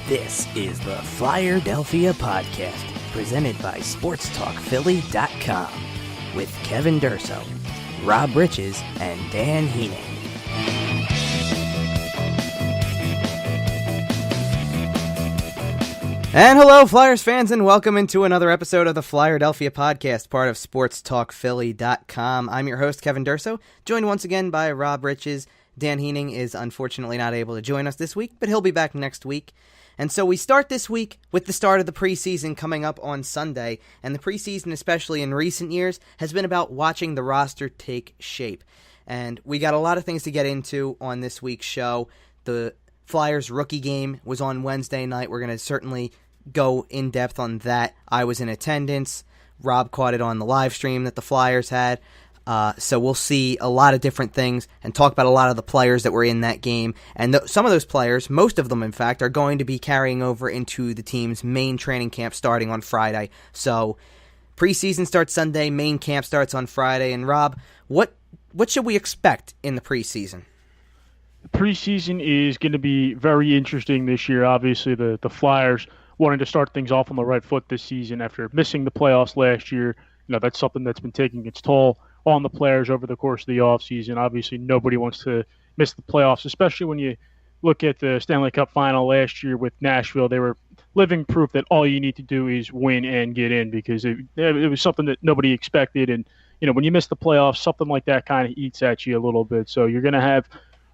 This is the Flyerdelphia Podcast, presented by SportsTalkPhilly.com, with Kevin Durso, Rob Riches, and Dan Heenan. And hello, Flyers fans, and welcome into another episode of the Flyerdelphia Podcast, part of SportsTalkPhilly.com. I'm your host, Kevin Durso, joined once again by Rob Riches. Dan Heenan is unfortunately not able to join us this week, but he'll be back next week. And so we start this week with the start of the preseason coming up on Sunday, and the preseason, especially in recent years, has been about watching the roster take shape. And we got a lot of things to get into on this week's show. The Flyers rookie game was on Wednesday night. We're going to certainly go in depth on that. I was in attendance. Rob caught it on the live stream that the Flyers had. So we'll see a lot of different things and talk about a lot of the players that were in that game. And some of those players, most of them in fact, are going to be carrying over into the team's main training camp starting on Friday. So preseason starts Sunday, main camp starts on Friday. And Rob, what should we expect in the preseason? The preseason is going to be very interesting this year. Obviously, the Flyers wanting to start things off on the right foot this season after missing the playoffs last year. That's something that's been taking its toll on the players over the course of the offseason. Obviously, nobody wants to miss the playoffs, especially when you look at the Stanley Cup final last year with Nashville. They were living proof that all you need to do is win and get in, because it was something that nobody expected. And, when you miss the playoffs, something like that kind of eats at you a little bit. So you're going to have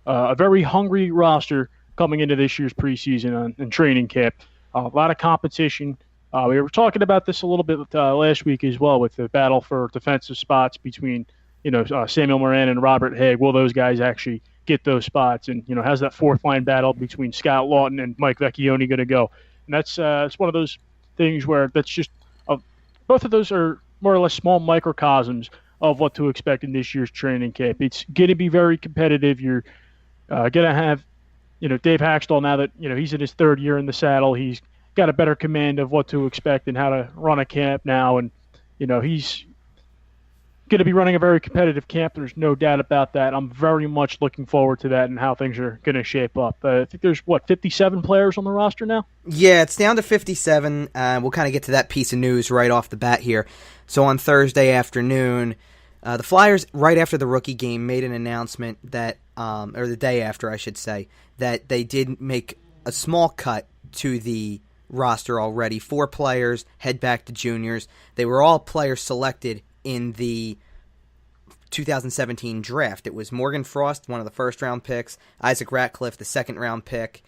a very hungry roster coming into this year's preseason and training camp. A lot of competition. We were talking about this a little bit last week as well, with the battle for defensive spots between, Samuel Morin and Robert Hagg. Will those guys actually get those spots? And, how's that fourth line battle between Scott Lawton and Mike Vecchione going to go? And that's it's one of those things where that's just both of those are more or less small microcosms of what to expect in this year's training camp. It's going to be very competitive. You're going to have, Dave Haxtell, now that, he's in his third year in the saddle, he's got a better command of what to expect and how to run a camp now. And, he's going to be running a very competitive camp. There's no doubt about that. I'm very much looking forward to that and how things are going to shape up. I think there's, 57 players on the roster now? Yeah, it's down to 57. We'll kind of get to that piece of news right off the bat here. So on Thursday afternoon, the Flyers, right after the rookie game, made an announcement that, or the day after, I should say, that they did make a small cut to the roster already. 4 players head back to juniors. They were all players selected in the 2017 draft. It was Morgan Frost, one of the first-round picks, Isaac Ratcliffe, the second-round pick,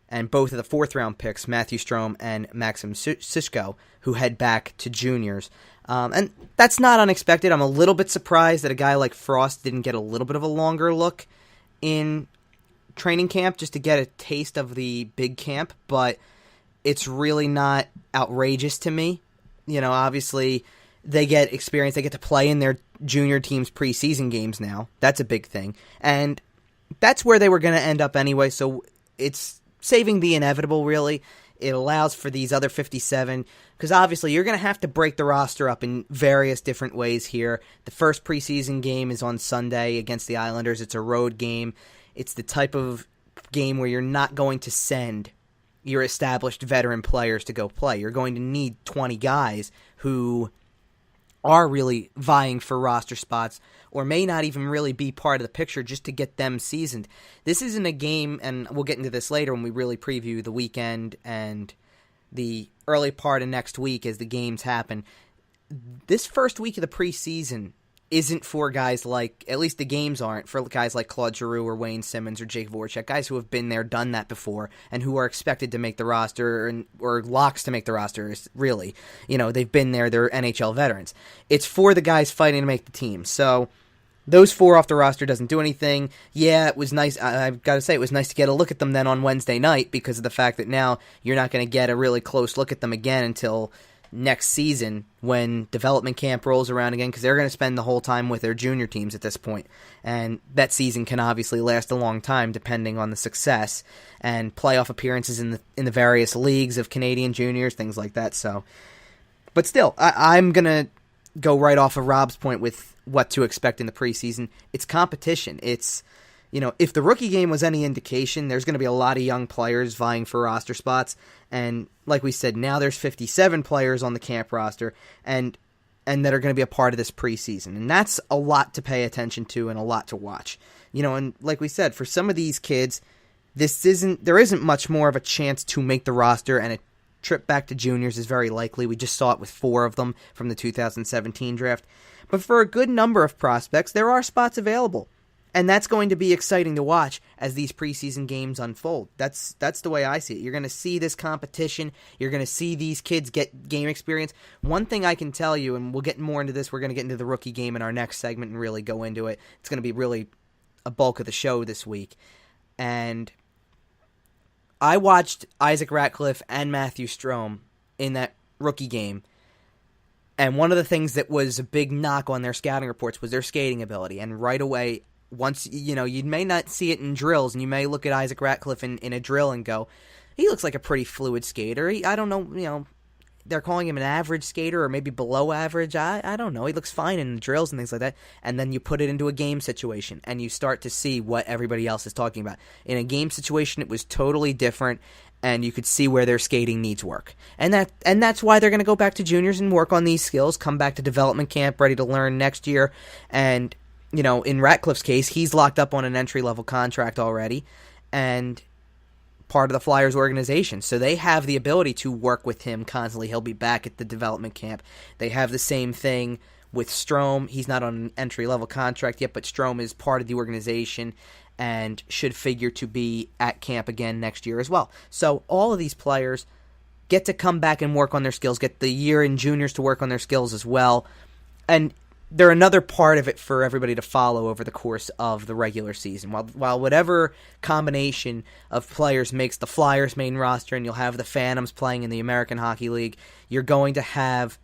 and both of the fourth-round picks, Matthew Strome and Maxim Sishko, who head back to juniors. And that's not unexpected. I'm a little bit surprised that a guy like Frost didn't get a little bit of a longer look in training camp just to get a taste of the big camp, but it's really not outrageous to me. Obviously, they get experience. They get to play in their junior team's preseason games now. That's a big thing. And that's where they were going to end up anyway, so it's saving the inevitable, really. It allows for these other 57, because obviously you're going to have to break the roster up in various different ways here. The first preseason game is on Sunday against the Islanders. It's a road game. It's the type of game where you're not going to send your established veteran players to go play. You're going to need 20 guys who are really vying for roster spots or may not even really be part of the picture just to get them seasoned. This isn't a game, and we'll get into this later when we really preview the weekend and the early part of next week as the games happen. This first week of the preseason isn't for guys like, at least the games aren't, for guys like Claude Giroux or Wayne Simmons or Jake Voracek, guys who have been there, done that before, and who are expected to make the roster, or locks to make the roster, really. They've been there, they're NHL veterans. It's for the guys fighting to make the team. So those 4 off the roster doesn't do anything. Yeah, it was nice. I've got to say, it was nice to get a look at them then on Wednesday night, because of the fact that now you're not going to get a really close look at them again until next season when development camp rolls around again, because they're going to spend the whole time with their junior teams at this point. And that season can obviously last a long time depending on the success and playoff appearances in the various leagues of Canadian juniors, things like that. So, but still, I'm going to go right off of Rob's point with what to expect in the preseason. It's competition. It's if the rookie game was any indication, there's going to be a lot of young players vying for roster spots. And like we said, now there's 57 players on the camp roster and that are going to be a part of this preseason. And that's a lot to pay attention to and a lot to watch. And like we said, for some of these kids, there isn't much more of a chance to make the roster, and a trip back to juniors is very likely. We just saw it with 4 of them from the 2017 draft. But for a good number of prospects, there are spots available. And that's going to be exciting to watch as these preseason games unfold. That's the way I see it. You're going to see this competition. You're going to see these kids get game experience. One thing I can tell you, and we'll get more into this, we're going to get into the rookie game in our next segment and really go into it. It's going to be really a bulk of the show this week. And I watched Isaac Ratcliffe and Matthew Strome in that rookie game. And one of the things that was a big knock on their scouting reports was their skating ability. And right away, once, you may not see it in drills, and you may look at Isaac Ratcliffe in a drill and go, he looks like a pretty fluid skater. I don't know, they're calling him an average skater or maybe below average. I don't know. He looks fine in drills and things like that. And then you put it into a game situation, and you start to see what everybody else is talking about. In a game situation, it was totally different, and you could see where their skating needs work. And that's why they're going to go back to juniors and work on these skills, come back to development camp ready to learn next year. And in Ratcliffe's case, he's locked up on an entry-level contract already and part of the Flyers organization. So they have the ability to work with him constantly. He'll be back at the development camp. They have the same thing with Strome. He's not on an entry-level contract yet, but Strome is part of the organization and should figure to be at camp again next year as well. So all of these players get to come back and work on their skills, get the year in juniors to work on their skills as well. And they're another part of it for everybody to follow over the course of the regular season. While whatever combination of players makes the Flyers main roster, and you'll have the Phantoms playing in the American Hockey League, you're going to have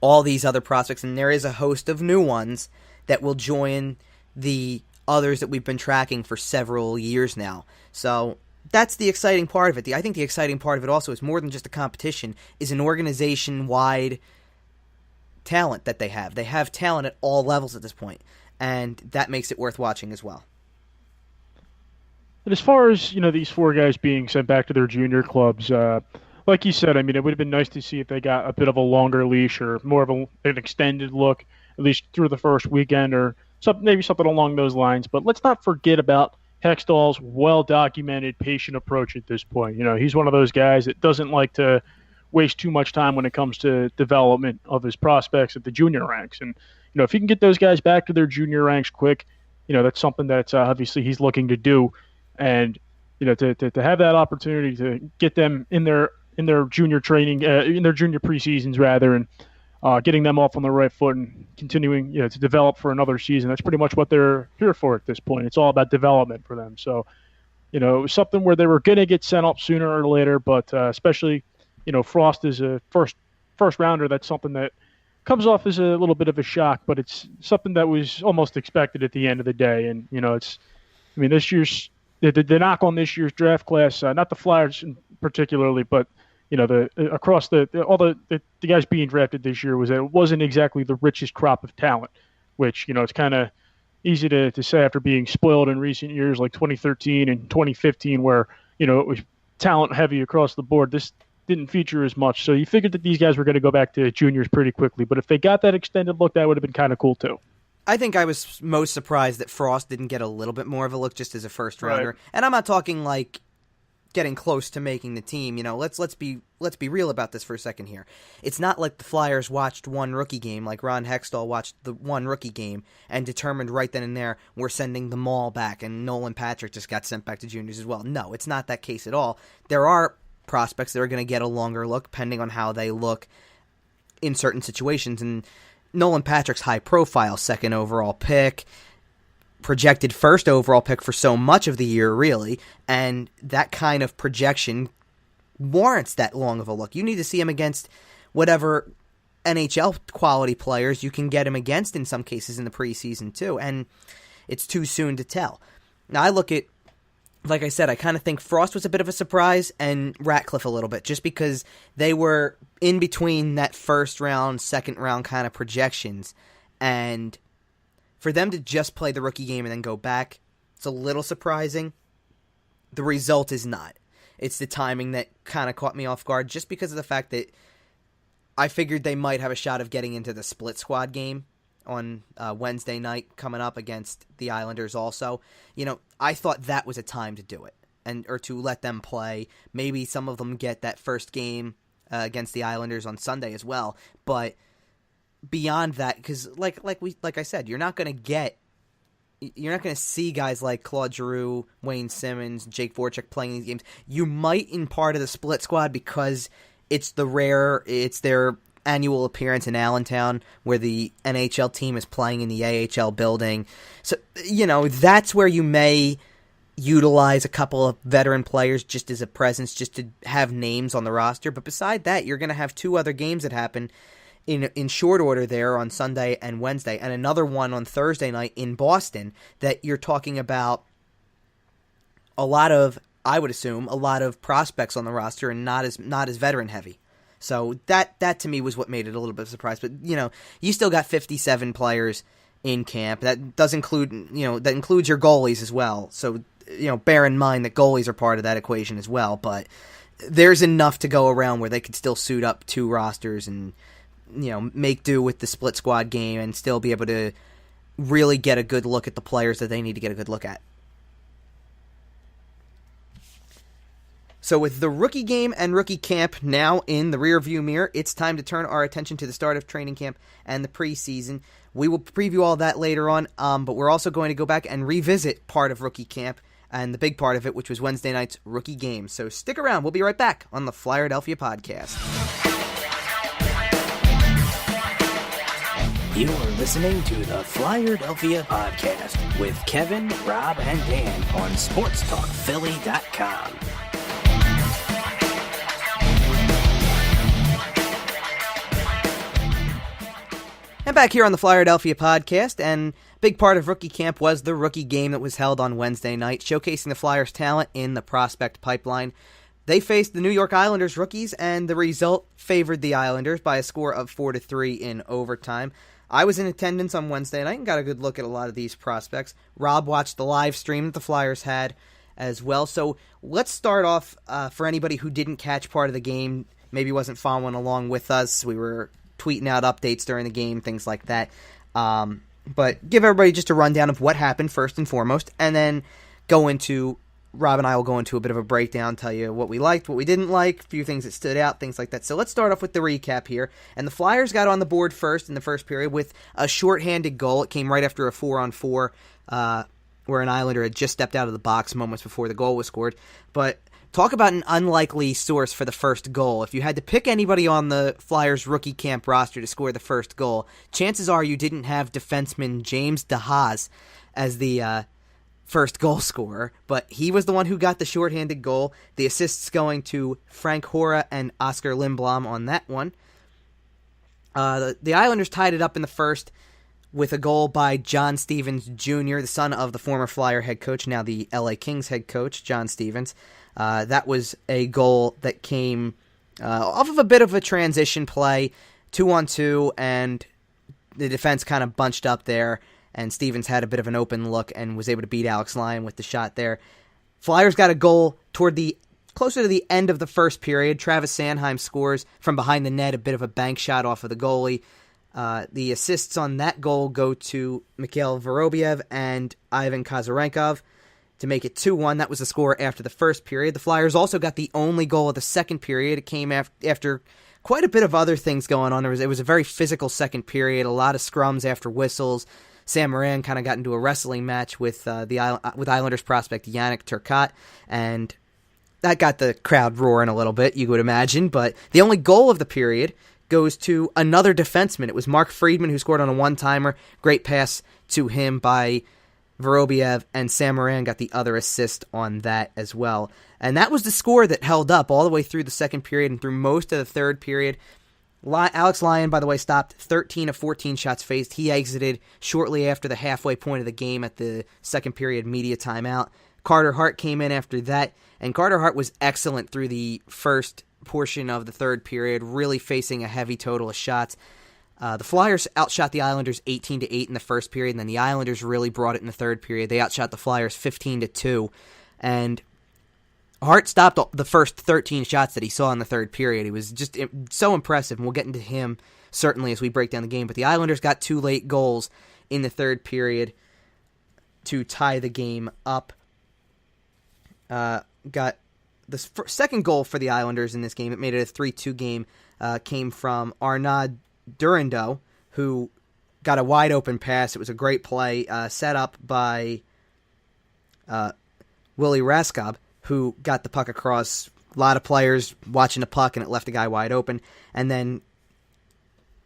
all these other prospects, and there is a host of new ones that will join the others that we've been tracking for several years now. So that's the exciting part of it. I think the exciting part of it also is more than just a competition, is an organization-wide talent that they have. They have talent at all levels at this point, and that makes it worth watching as well. And as far as, these 4 guys being sent back to their junior clubs, like you said, it would have been nice to see if they got a bit of a longer leash or more of an extended look, at least through the first weekend, or maybe something along those lines. But let's not forget about Hextall's well-documented, patient approach at this point. He's one of those guys that doesn't like to waste too much time when it comes to development of his prospects at the junior ranks. And, if he can get those guys back to their junior ranks quick, that's something that obviously he's looking to do. And, to have that opportunity to get them in their junior training, in their junior preseasons rather, and getting them off on the right foot and continuing, to develop for another season. That's pretty much what they're here for at this point. It's all about development for them. So, it was something where they were going to get sent up sooner or later, but especially, Frost is a first rounder. That's something that comes off as a little bit of a shock, but it's something that was almost expected at the end of the day. And, this year's the knock on this year's draft class, not the Flyers particularly, but, across all the guys being drafted this year was that it wasn't exactly the richest crop of talent, which, it's kind of easy to say after being spoiled in recent years like 2013 and 2015 where, it was talent heavy across the board. This didn't feature as much. So you figured that these guys were going to go back to juniors pretty quickly. But if they got that extended look, that would have been kind of cool too. I think I was most surprised that Frost didn't get a little bit more of a look just as a first rounder. Right. And I'm not talking like getting close to making the team. Let's be real about this for a second here. It's not like the Flyers watched one rookie game, like Ron Hextall watched the one rookie game and determined right then and there we're sending them all back, and Nolan Patrick just got sent back to juniors as well. No, it's not that case at all. There are prospects that are going to get a longer look depending on how they look in certain situations, and Nolan Patrick's high profile, 2nd overall pick, projected 1st overall pick for so much of the year, really, and that kind of projection warrants that long of a look. You need to see him against whatever NHL quality players you can get him against in some cases in the preseason too, and it's too soon to tell. Now I look at, like I said, I kind of think Frost was a bit of a surprise and Ratcliffe a little bit, just because they were in between that 1st round, 2nd round kind of projections, and for them to just play the rookie game and then go back, It's a little surprising. The result is not. It's the timing that kind of caught me off guard, just because of the fact that I figured they might have a shot of getting into the split squad game on Wednesday night coming up against the Islanders also. I thought that was a time to do it, or to let them play. Maybe some of them get that first game against the Islanders on Sunday as well. But beyond that, because like I said, you're not going to see guys like Claude Giroux, Wayne Simmons, Jake Voracek playing these games. You might in part of the split squad because it's their annual appearance in Allentown where the NHL team is playing in the AHL building. So, that's where you may utilize a couple of veteran players just as a presence, just to have names on the roster. But beside that, you're going to have two other games that happen in short order there on Sunday and Wednesday, and another one on Thursday night in Boston, that you're talking about I would assume, a lot of prospects on the roster and not as veteran heavy. So that to me was what made it a little bit of a surprise. But, you still got 57 players in camp. That does include, that includes your goalies as well. So, bear in mind that goalies are part of that equation as well. But there's enough to go around where they could still suit up two rosters and, make do with the split squad game and still be able to really get a good look at the players that they need to get a good look at. So with the rookie game and rookie camp now in the rearview mirror, it's time to turn our attention to the start of training camp and the preseason. We will preview all that later on, but we're also going to go back and revisit part of rookie camp and the big part of it, which was Wednesday night's rookie game. So stick around. We'll be right back on the Flyerdelphia Podcast. You're listening to the Flyerdelphia Podcast with Kevin, Rob, and Dan on SportsTalkPhilly.com. And back here on the Flyerdelphia Podcast, and big part of rookie camp was the rookie game that was held on Wednesday night, showcasing the Flyers' talent in the prospect pipeline. They faced the New York Islanders rookies, and the result favored the Islanders by a score of 4-3 in overtime. I was in attendance on Wednesday night and got a good look at a lot of these prospects. Rob watched the live stream that the Flyers had as well. So let's start off for anybody who didn't catch part of the game, maybe wasn't following along with us. We were tweeting out updates during the game, things like that. But give everybody just a rundown of what happened first and foremost, and then Rob and I will go into a bit of a breakdown, tell you what we liked, what we didn't like, a few things that stood out, things like that. So let's start off with the recap here. And the Flyers got on the board first in the first period with a shorthanded goal. It came right after a 4-on-4 where an Islander had just stepped out of the box moments before the goal was scored. But talk about an unlikely source for the first goal. If you had to pick anybody on the Flyers rookie camp roster to score the first goal, chances are you didn't have defenseman James DeHaas as the first goal scorer, but he was the one who got the shorthanded goal. The assists going to Frank Hora and Oscar Lindblom on that one. The Islanders tied it up in the first with a goal by John Stevens Jr., the son of the former Flyer head coach, now the LA Kings head coach, John Stevens. That was a goal that came off of a bit of a transition play, 2-on-2, and the defense kind of bunched up there, and Stevens had a bit of an open look and was able to beat Alex Lyon with the shot there. Flyers got a goal closer to the end of the first period. Travis Sanheim scores from behind the net, a bit of a bank shot off of the goalie. The assists on that goal go to Mikhail Vorobyev and Ivan Kazarenkov to make it 2-1. That was the score after the first period. The Flyers also got the only goal of the second period. It came after quite a bit of other things going on. It was a very physical second period, a lot of scrums after whistles. Sam Moran kind of got into a wrestling match with Islanders prospect Yannick Turcotte, and that got the crowd roaring a little bit, you would imagine. But the only goal of the period goes to another defenseman. It was Mark Friedman who scored on a one-timer. Great pass to him by Vorobyev, and Sam Moran got the other assist on that as well. And that was the score that held up all the way through the second period and through most of the third period. Alex Lyon, by the way, stopped 13 of 14 shots faced. He exited shortly after the halfway point of the game at the second period media timeout. Carter Hart came in after that, and Carter Hart was excellent through the first portion of the third period, really facing a heavy total of shots. The Flyers outshot the Islanders 18-8 in the first period, and then the Islanders really brought it in the third period. They outshot the Flyers 15-2, and Hart stopped the first 13 shots that he saw in the third period. He was just so impressive, and we'll get into him certainly as we break down the game. But the Islanders got 2 late goals in the third period to tie the game up. Got the second goal for the Islanders in this game. It made it a 3-2 game. Came from Arnaud Durso, who got a wide open pass. It was a great play set up by Willie Raskob, who got the puck across. A lot of players watching the puck, and it left the guy wide open. And then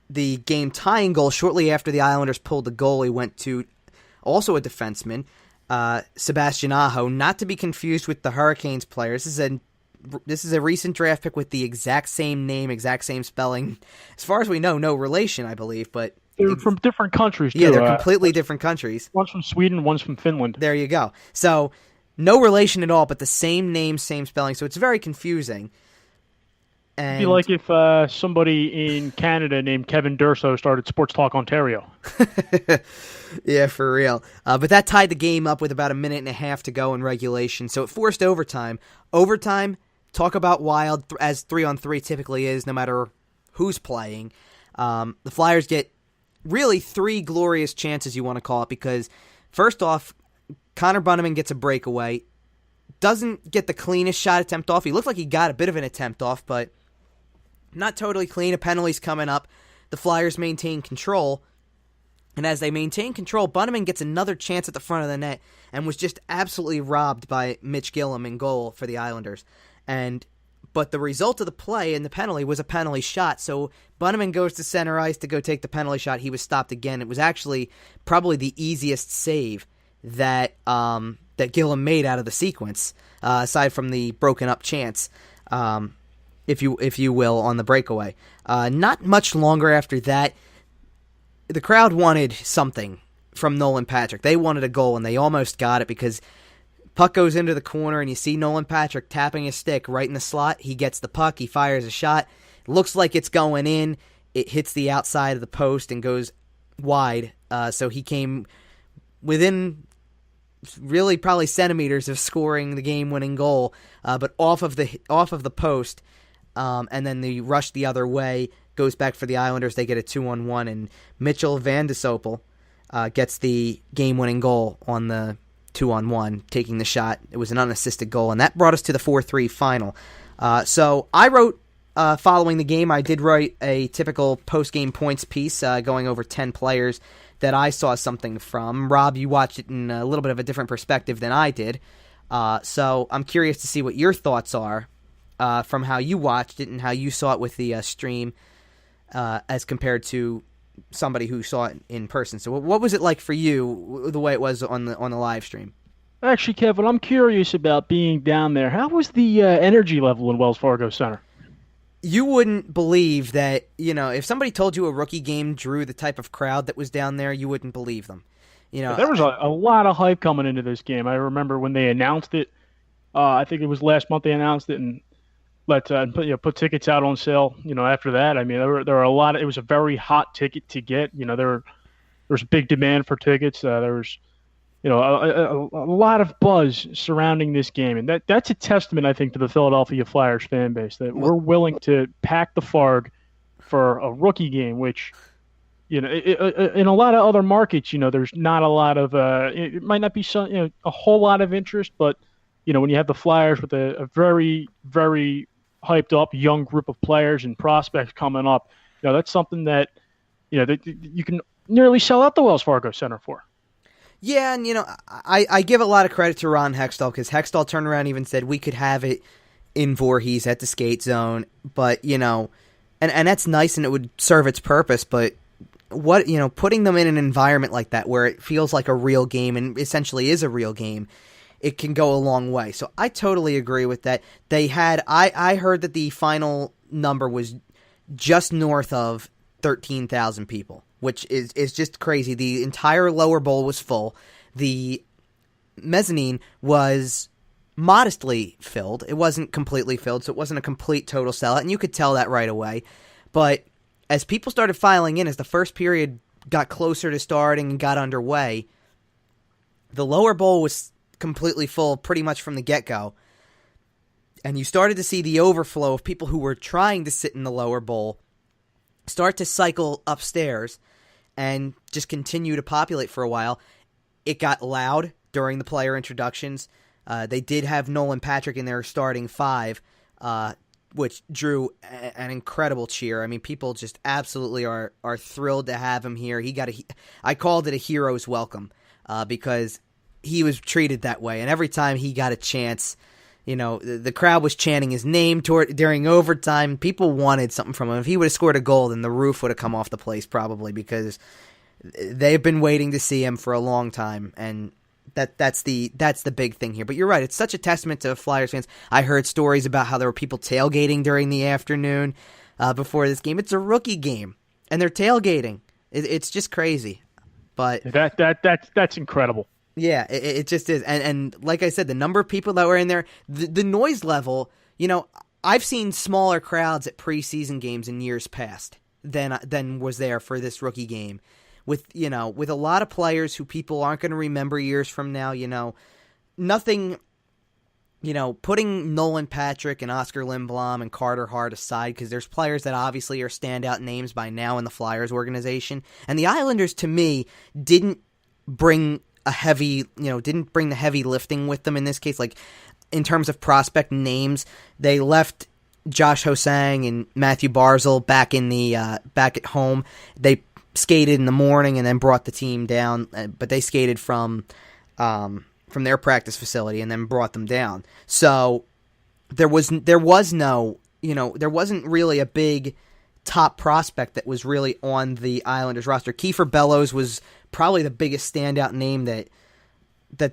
the game-tying goal, shortly after the Islanders pulled the goalie, went to also a defenseman, Sebastian Aho, not to be confused with the Hurricanes player. This is a recent draft pick with the exact same name, exact same spelling. As far as we know, no relation, I believe. But they're from different countries, too. Yeah, they're completely different countries. One's from Sweden, one's from Finland. There you go. So, no relation at all, but the same name, same spelling. So it's very confusing. It'd be like if somebody in Canada named Kevin Durso started Sports Talk Ontario. Yeah, for real. But that tied the game up with about a minute and a half to go in regulation, so it forced overtime. Overtime, talk about wild, as 3-on-3 typically is, no matter who's playing. The Flyers get really 3 glorious chances, you want to call it, because first off, Connor Bunnaman gets a breakaway. Doesn't get the cleanest shot attempt off. He looked like he got a bit of an attempt off, but not totally clean. A penalty's coming up. The Flyers maintain control. And as they maintain control, Bunnaman gets another chance at the front of the net and was just absolutely robbed by Mitch Gillum in goal for the Islanders. But the result of the play and the penalty was a penalty shot. So Bunnaman goes to center ice to go take the penalty shot. He was stopped again. It was actually probably the easiest save that Gillum made out of the sequence, aside from the broken up chance, if you will, on the breakaway. Not much longer after that, the crowd wanted something from Nolan Patrick. They wanted a goal, and they almost got it because puck goes into the corner, and you see Nolan Patrick tapping his stick right in the slot. He gets the puck. He fires a shot. It looks like it's going in. It hits the outside of the post and goes wide. So he came within really probably centimeters of scoring the game-winning goal, but off of the post, and then the rush the other way goes back for the Islanders. They get a 2-on-1, and Mitchell Van de Sopel gets the game-winning goal on the 2-on-1, taking the shot. It was an unassisted goal, and that brought us to the 4-3 final. So I wrote, following the game, I did write a typical post-game points piece going over 10 players that I saw something from. Rob, you watched it in a little bit of a different perspective than I did. So I'm curious to see what your thoughts are from how you watched it and how you saw it with the stream as compared to somebody who saw it in person. So what was it like for you, the way it was on the live stream? Actually, Kevin, I'm curious about being down there. How was the energy level in Wells Fargo Center? You wouldn't believe that, if somebody told you a rookie game drew the type of crowd that was down there, you wouldn't believe them. There was a lot of hype coming into this game. I remember when they announced it, I think it was last month they announced it, and put tickets out on sale. After that, I mean, there were a lot. It was a very hot ticket to get. There was big demand for tickets. There was, a lot of buzz surrounding this game, and that's a testament, I think, to the Philadelphia Flyers fan base that we're willing to pack the Farg for a rookie game, which, in a lot of other markets, there's not a lot of. It might not be a whole lot of interest, but when you have the Flyers with a very, very hyped up young group of players and prospects coming up, that's something that that you can nearly sell out the Wells Fargo Center for. Yeah, and I give a lot of credit to Ron Hextall, because Hextall turned around and even said we could have it in Voorhees at the skate zone, but and that's nice and it would serve its purpose, but what putting them in an environment like that where it feels like a real game and essentially is a real game, it can go a long way. So I totally agree with that. They had I heard that the final number was just north of 13,000 people, which is just crazy. The entire lower bowl was full. The mezzanine was modestly filled. It wasn't completely filled, so it wasn't a complete total sellout, and you could tell that right away. But as people started filing in, as the first period got closer to starting and got underway, the lower bowl was completely full pretty much from the get-go. And you started to see the overflow of people who were trying to sit in the lower bowl start to cycle upstairs and just continue to populate for a while. It got loud during the player introductions. They did have Nolan Patrick in their starting five, which drew an incredible cheer. I mean, people just absolutely are thrilled to have him here. I called it a hero's welcome because he was treated that way. And every time he got a chance, the crowd was chanting his name during overtime. People wanted something from him. If he would have scored a goal, then the roof would have come off the place probably, because they've been waiting to see him for a long time. And that's the big thing here. But you're right, it's such a testament to Flyers fans. I heard stories about how there were people tailgating during the afternoon before this game. It's a rookie game, and they're tailgating. It's just crazy. But that's incredible. Yeah, it just is. And like I said, the number of people that were in there, the noise level, I've seen smaller crowds at preseason games in years past than was there for this rookie game. With a lot of players who people aren't going to remember years from now, nothing, putting Nolan Patrick and Oscar Lindblom and Carter Hart aside, because there's players that obviously are standout names by now in the Flyers organization. And the Islanders, to me, didn't bring the heavy lifting with them in this case. Like, in terms of prospect names, they left Josh Hosang and Matthew Barzal back at home. They skated in the morning and then brought the team down, but they skated from their practice facility and then brought them down. So there wasn't really a big top prospect that was really on the Islanders roster. Kiefer Bellows was probably the biggest standout name that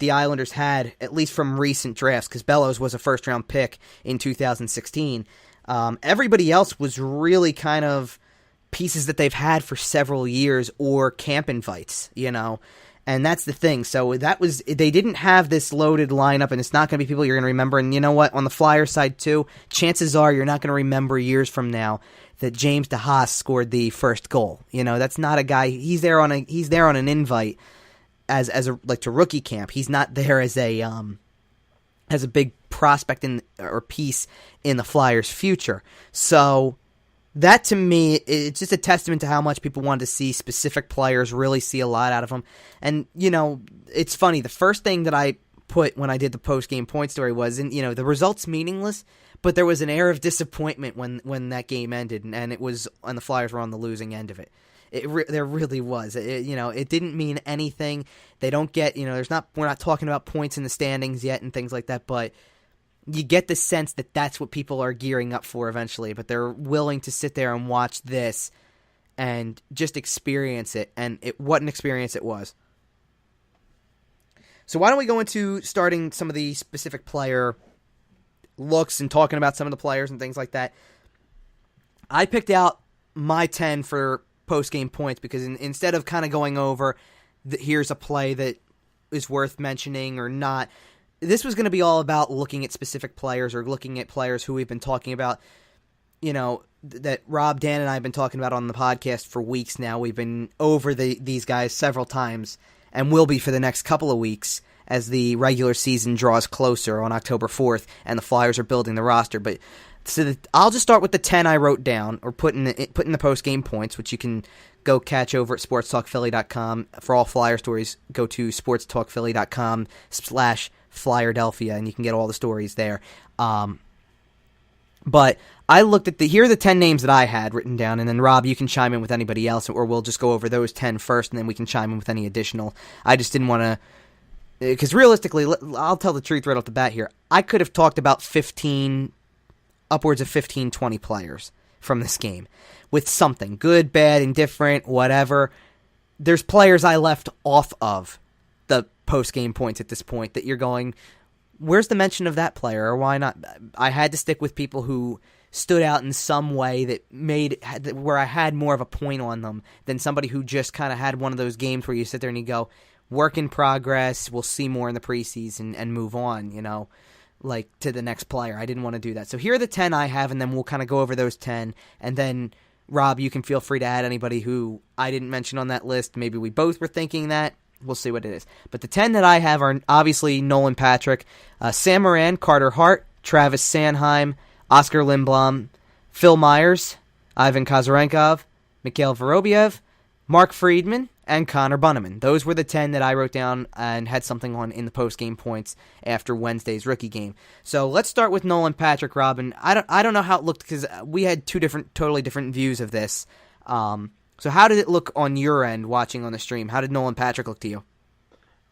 the Islanders had, at least from recent drafts, because Bellows was a first-round pick in 2016. Everybody else was really kind of pieces that they've had for several years or camp invites, and that's the thing. So they didn't have this loaded lineup, and it's not going to be people you're going to remember. And you know what? On the Flyers side too, chances are you're not going to remember years from now that James DeHaas scored the first goal. That's not a guy. He's there on an invite to rookie camp. He's not there as a big prospect or piece in the Flyers' future. So that, to me, it's just a testament to how much people wanted to see specific players, really see a lot out of them. And, it's funny. The first thing that I put when I did the post-game point story was, the result's meaningless, but there was an air of disappointment when that game ended, and the Flyers were on the losing end of it. There really was. It didn't mean anything. They don't get, we're not talking about points in the standings yet and things like that, but you get the sense that that's what people are gearing up for eventually, but they're willing to sit there and watch this and just experience it, and what an experience it was. So why don't we go into starting some of the specific player looks and talking about some of the players and things like that. I picked out my 10 for post-game points because instead of kind of going over here's a play that is worth mentioning or not, this was going to be all about looking at specific players or looking at players who we've been talking about, that Rob, Dan, and I have been talking about on the podcast for weeks now. We've been over these guys several times and will be for the next couple of weeks as the regular season draws closer on October 4th and the Flyers are building the roster. But I'll just start with the 10 I wrote down or put in the post-game points, which you can go catch over at sportstalkphilly.com. For all Flyer stories, go to sportstalkphilly.com/Flyerdelphia, and you can get all the stories there. But I looked at here are the 10 names that I had written down, and then Rob, you can chime in with anybody else, or we'll just go over those 10 first, and then we can chime in with any additional. I just didn't want to, because realistically, I'll tell the truth right off the bat here. I could have talked about upwards of 15, 20 players from this game with something good, bad, indifferent, whatever. There's players I left off of the post-game points at this point that you're going, where's the mention of that player, or why not? I had to stick with people who stood out in some way where I had more of a point on them than somebody who just kind of had one of those games where you sit there and you go, work in progress, we'll see more in the preseason and move on, like to the next player. I didn't want to do that. So here are the 10 I have, and then we'll kind of go over those 10, and then Rob, you can feel free to add anybody who I didn't mention on that list. Maybe we both were thinking that. We'll see what it is. But the 10 that I have are obviously Nolan Patrick, Sam Moran, Carter Hart, Travis Sanheim, Oscar Lindblom, Phil Myers, Ivan Kazarenkov, Mikhail Vorobiev, Mark Friedman, and Connor Bunneman. Those were the 10 that I wrote down and had something on in the post-game points after Wednesday's rookie game. So let's start with Nolan Patrick, Robin. I don't know how it looked because we had two totally different views of this. So how did it look on your end watching on the stream? How did Nolan Patrick look to you?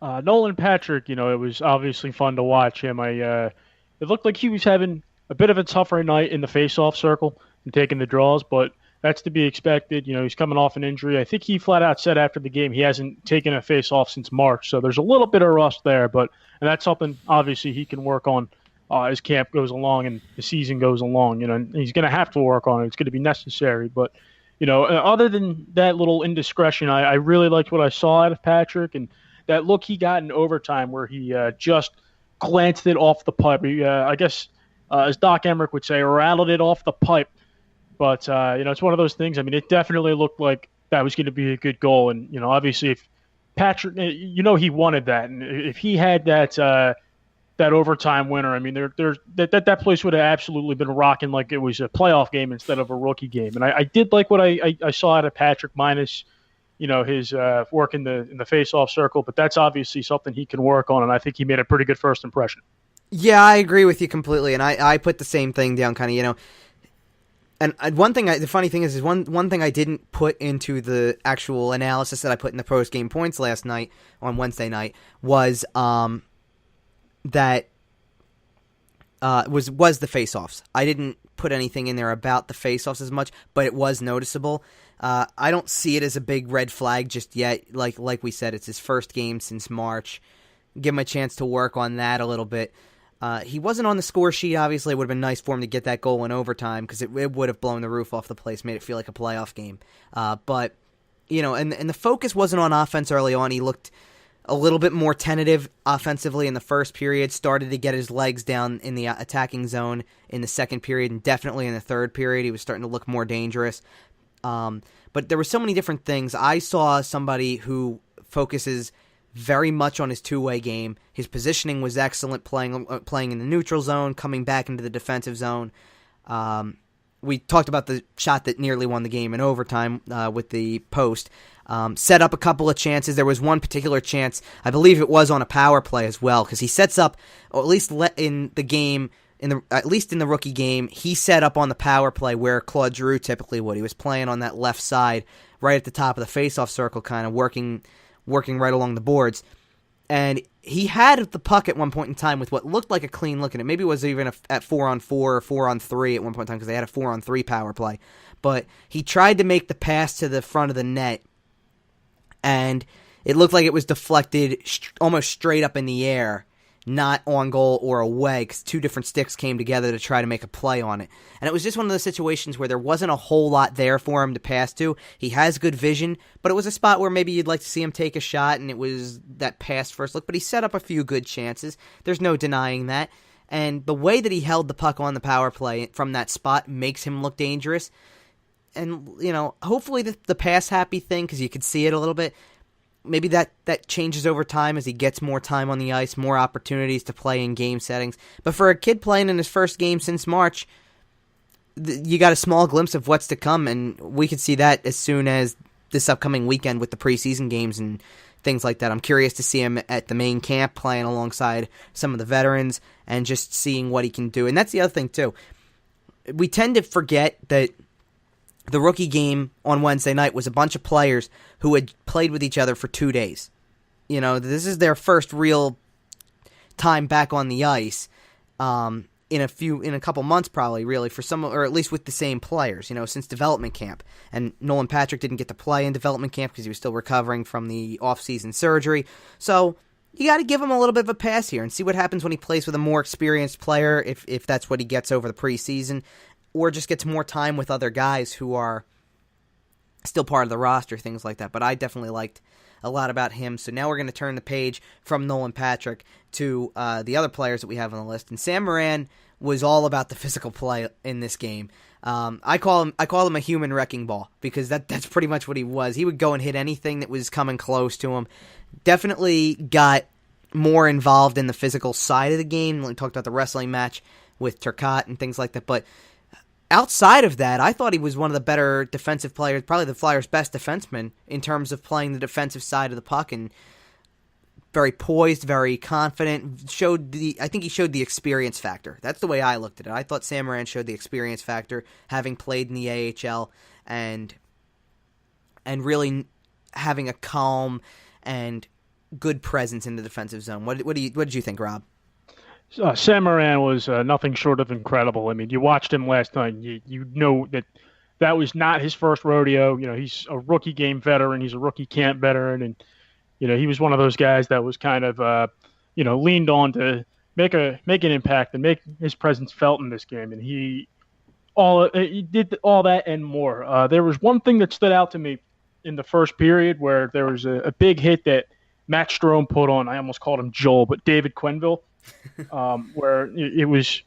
Nolan Patrick, it was obviously fun to watch him. It looked like he was having a bit of a tougher night in the face-off circle and taking the draws, but that's to be expected. He's coming off an injury. I think he flat out said after the game he hasn't taken a face-off since March, so there's a little bit of rust there, and that's something obviously he can work on as camp goes along and the season goes along. And he's going to have to work on it. It's going to be necessary, but other than that little indiscretion, I really liked what I saw out of Patrick and that look he got in overtime where he just glanced it off the pipe. I guess, as Doc Emmerich would say, rattled it off the pipe. But, it's one of those things. I mean, it definitely looked like that was going to be a good goal. And, obviously if Patrick, he wanted that. And if he had that overtime winner, I mean, that place would have absolutely been rocking like it was a playoff game instead of a rookie game. And I did like what I saw out of Patrick minus, his work in the face-off circle. But that's obviously something he can work on. And I think he made a pretty good first impression. Yeah, I agree with you completely. And I put the same thing down kind of, And one thing, the funny thing is one thing I didn't put into the actual analysis that I put in the post-game points last night on Wednesday night was that was the face-offs. I didn't put anything in there about the face-offs as much, but it was noticeable. I don't see it as a big red flag just yet. Like we said, it's his first game since March. Give him a chance to work on that a little bit. He wasn't on the score sheet, obviously. It would have been nice for him to get that goal in overtime because it would have blown the roof off the place, made it feel like a playoff game. But, and the focus wasn't on offense early on. He looked a little bit more tentative offensively in the first period, started to get his legs down in the attacking zone in the second period, and definitely in the third period. He was starting to look more dangerous. But there were so many different things. I saw somebody who focuses very much on his two-way game. His positioning was excellent, playing in the neutral zone, coming back into the defensive zone. We talked about the shot that nearly won the game in overtime with the post. Set up a couple of chances. There was one particular chance, I believe it was on a power play as well, because he sets up, or at least in the game, at least in the rookie game, he set up on the power play where Claude Giroux typically would. He was playing on that left side, right at the top of the face-off circle, kind of working right along the boards. And he had the puck at one point in time with what looked like a clean look at it. Maybe it was even at 4-on-4 or 4-on-3 at one point in time because they had a 4-on-3 power play. But he tried to make the pass to the front of the net, and it looked like it was deflected almost straight up in the air, not on goal or away, because two different sticks came together to try to make a play on it. And it was just one of those situations where there wasn't a whole lot there for him to pass to. He has good vision, but it was a spot where maybe you'd like to see him take a shot, and it was that pass first look. But he set up a few good chances. There's no denying that. And the way that he held the puck on the power play from that spot makes him look dangerous. And, hopefully the pass-happy thing, because you could see it a little bit, maybe that changes over time as he gets more time on the ice, more opportunities to play in game settings. But for a kid playing in his first game since March, you got a small glimpse of what's to come, and we could see that as soon as this upcoming weekend with the preseason games and things like that. I'm curious to see him at the main camp playing alongside some of the veterans and just seeing what he can do. And that's the other thing, too. We tend to forget that the rookie game on Wednesday night was a bunch of players who had played with each other for 2 days. This is their first real time back on the ice in a couple months probably, really, for some, or at least with the same players, since development camp. And Nolan Patrick didn't get to play in development camp because he was still recovering from the off-season surgery. So you got to give him a little bit of a pass here and see what happens when he plays with a more experienced player, if that's what he gets over the preseason, or just gets more time with other guys who are still part of the roster, things like that. But I definitely liked a lot about him. So now we're going to turn the page from Nolan Patrick to the other players that we have on the list. And Sam Moran was all about the physical play in this game. I call him a human wrecking ball because that's pretty much what he was. He would go and hit anything that was coming close to him. Definitely got more involved in the physical side of the game. We talked about the wrestling match with Turcotte and things like that, but outside of that, I thought he was one of the better defensive players, probably the Flyers' best defenseman in terms of playing the defensive side of the puck, and very poised, very confident. I think he showed the experience factor. That's the way I looked at it. I thought Sam Morin showed the experience factor, having played in the AHL and really having a calm and good presence in the defensive zone. What did you think, Rob? Sam Morin was nothing short of incredible. I mean, you watched him last night, and you know that was not his first rodeo. You know, he's a rookie game veteran. He's a rookie camp veteran, and you know, he was one of those guys that was kind of leaned on to make an impact and make his presence felt in this game. And he did all that and more. There was one thing that stood out to me in the first period where there was a big hit that Matt Strome put on. I almost called him Joel, but David Quenneville. Where it was,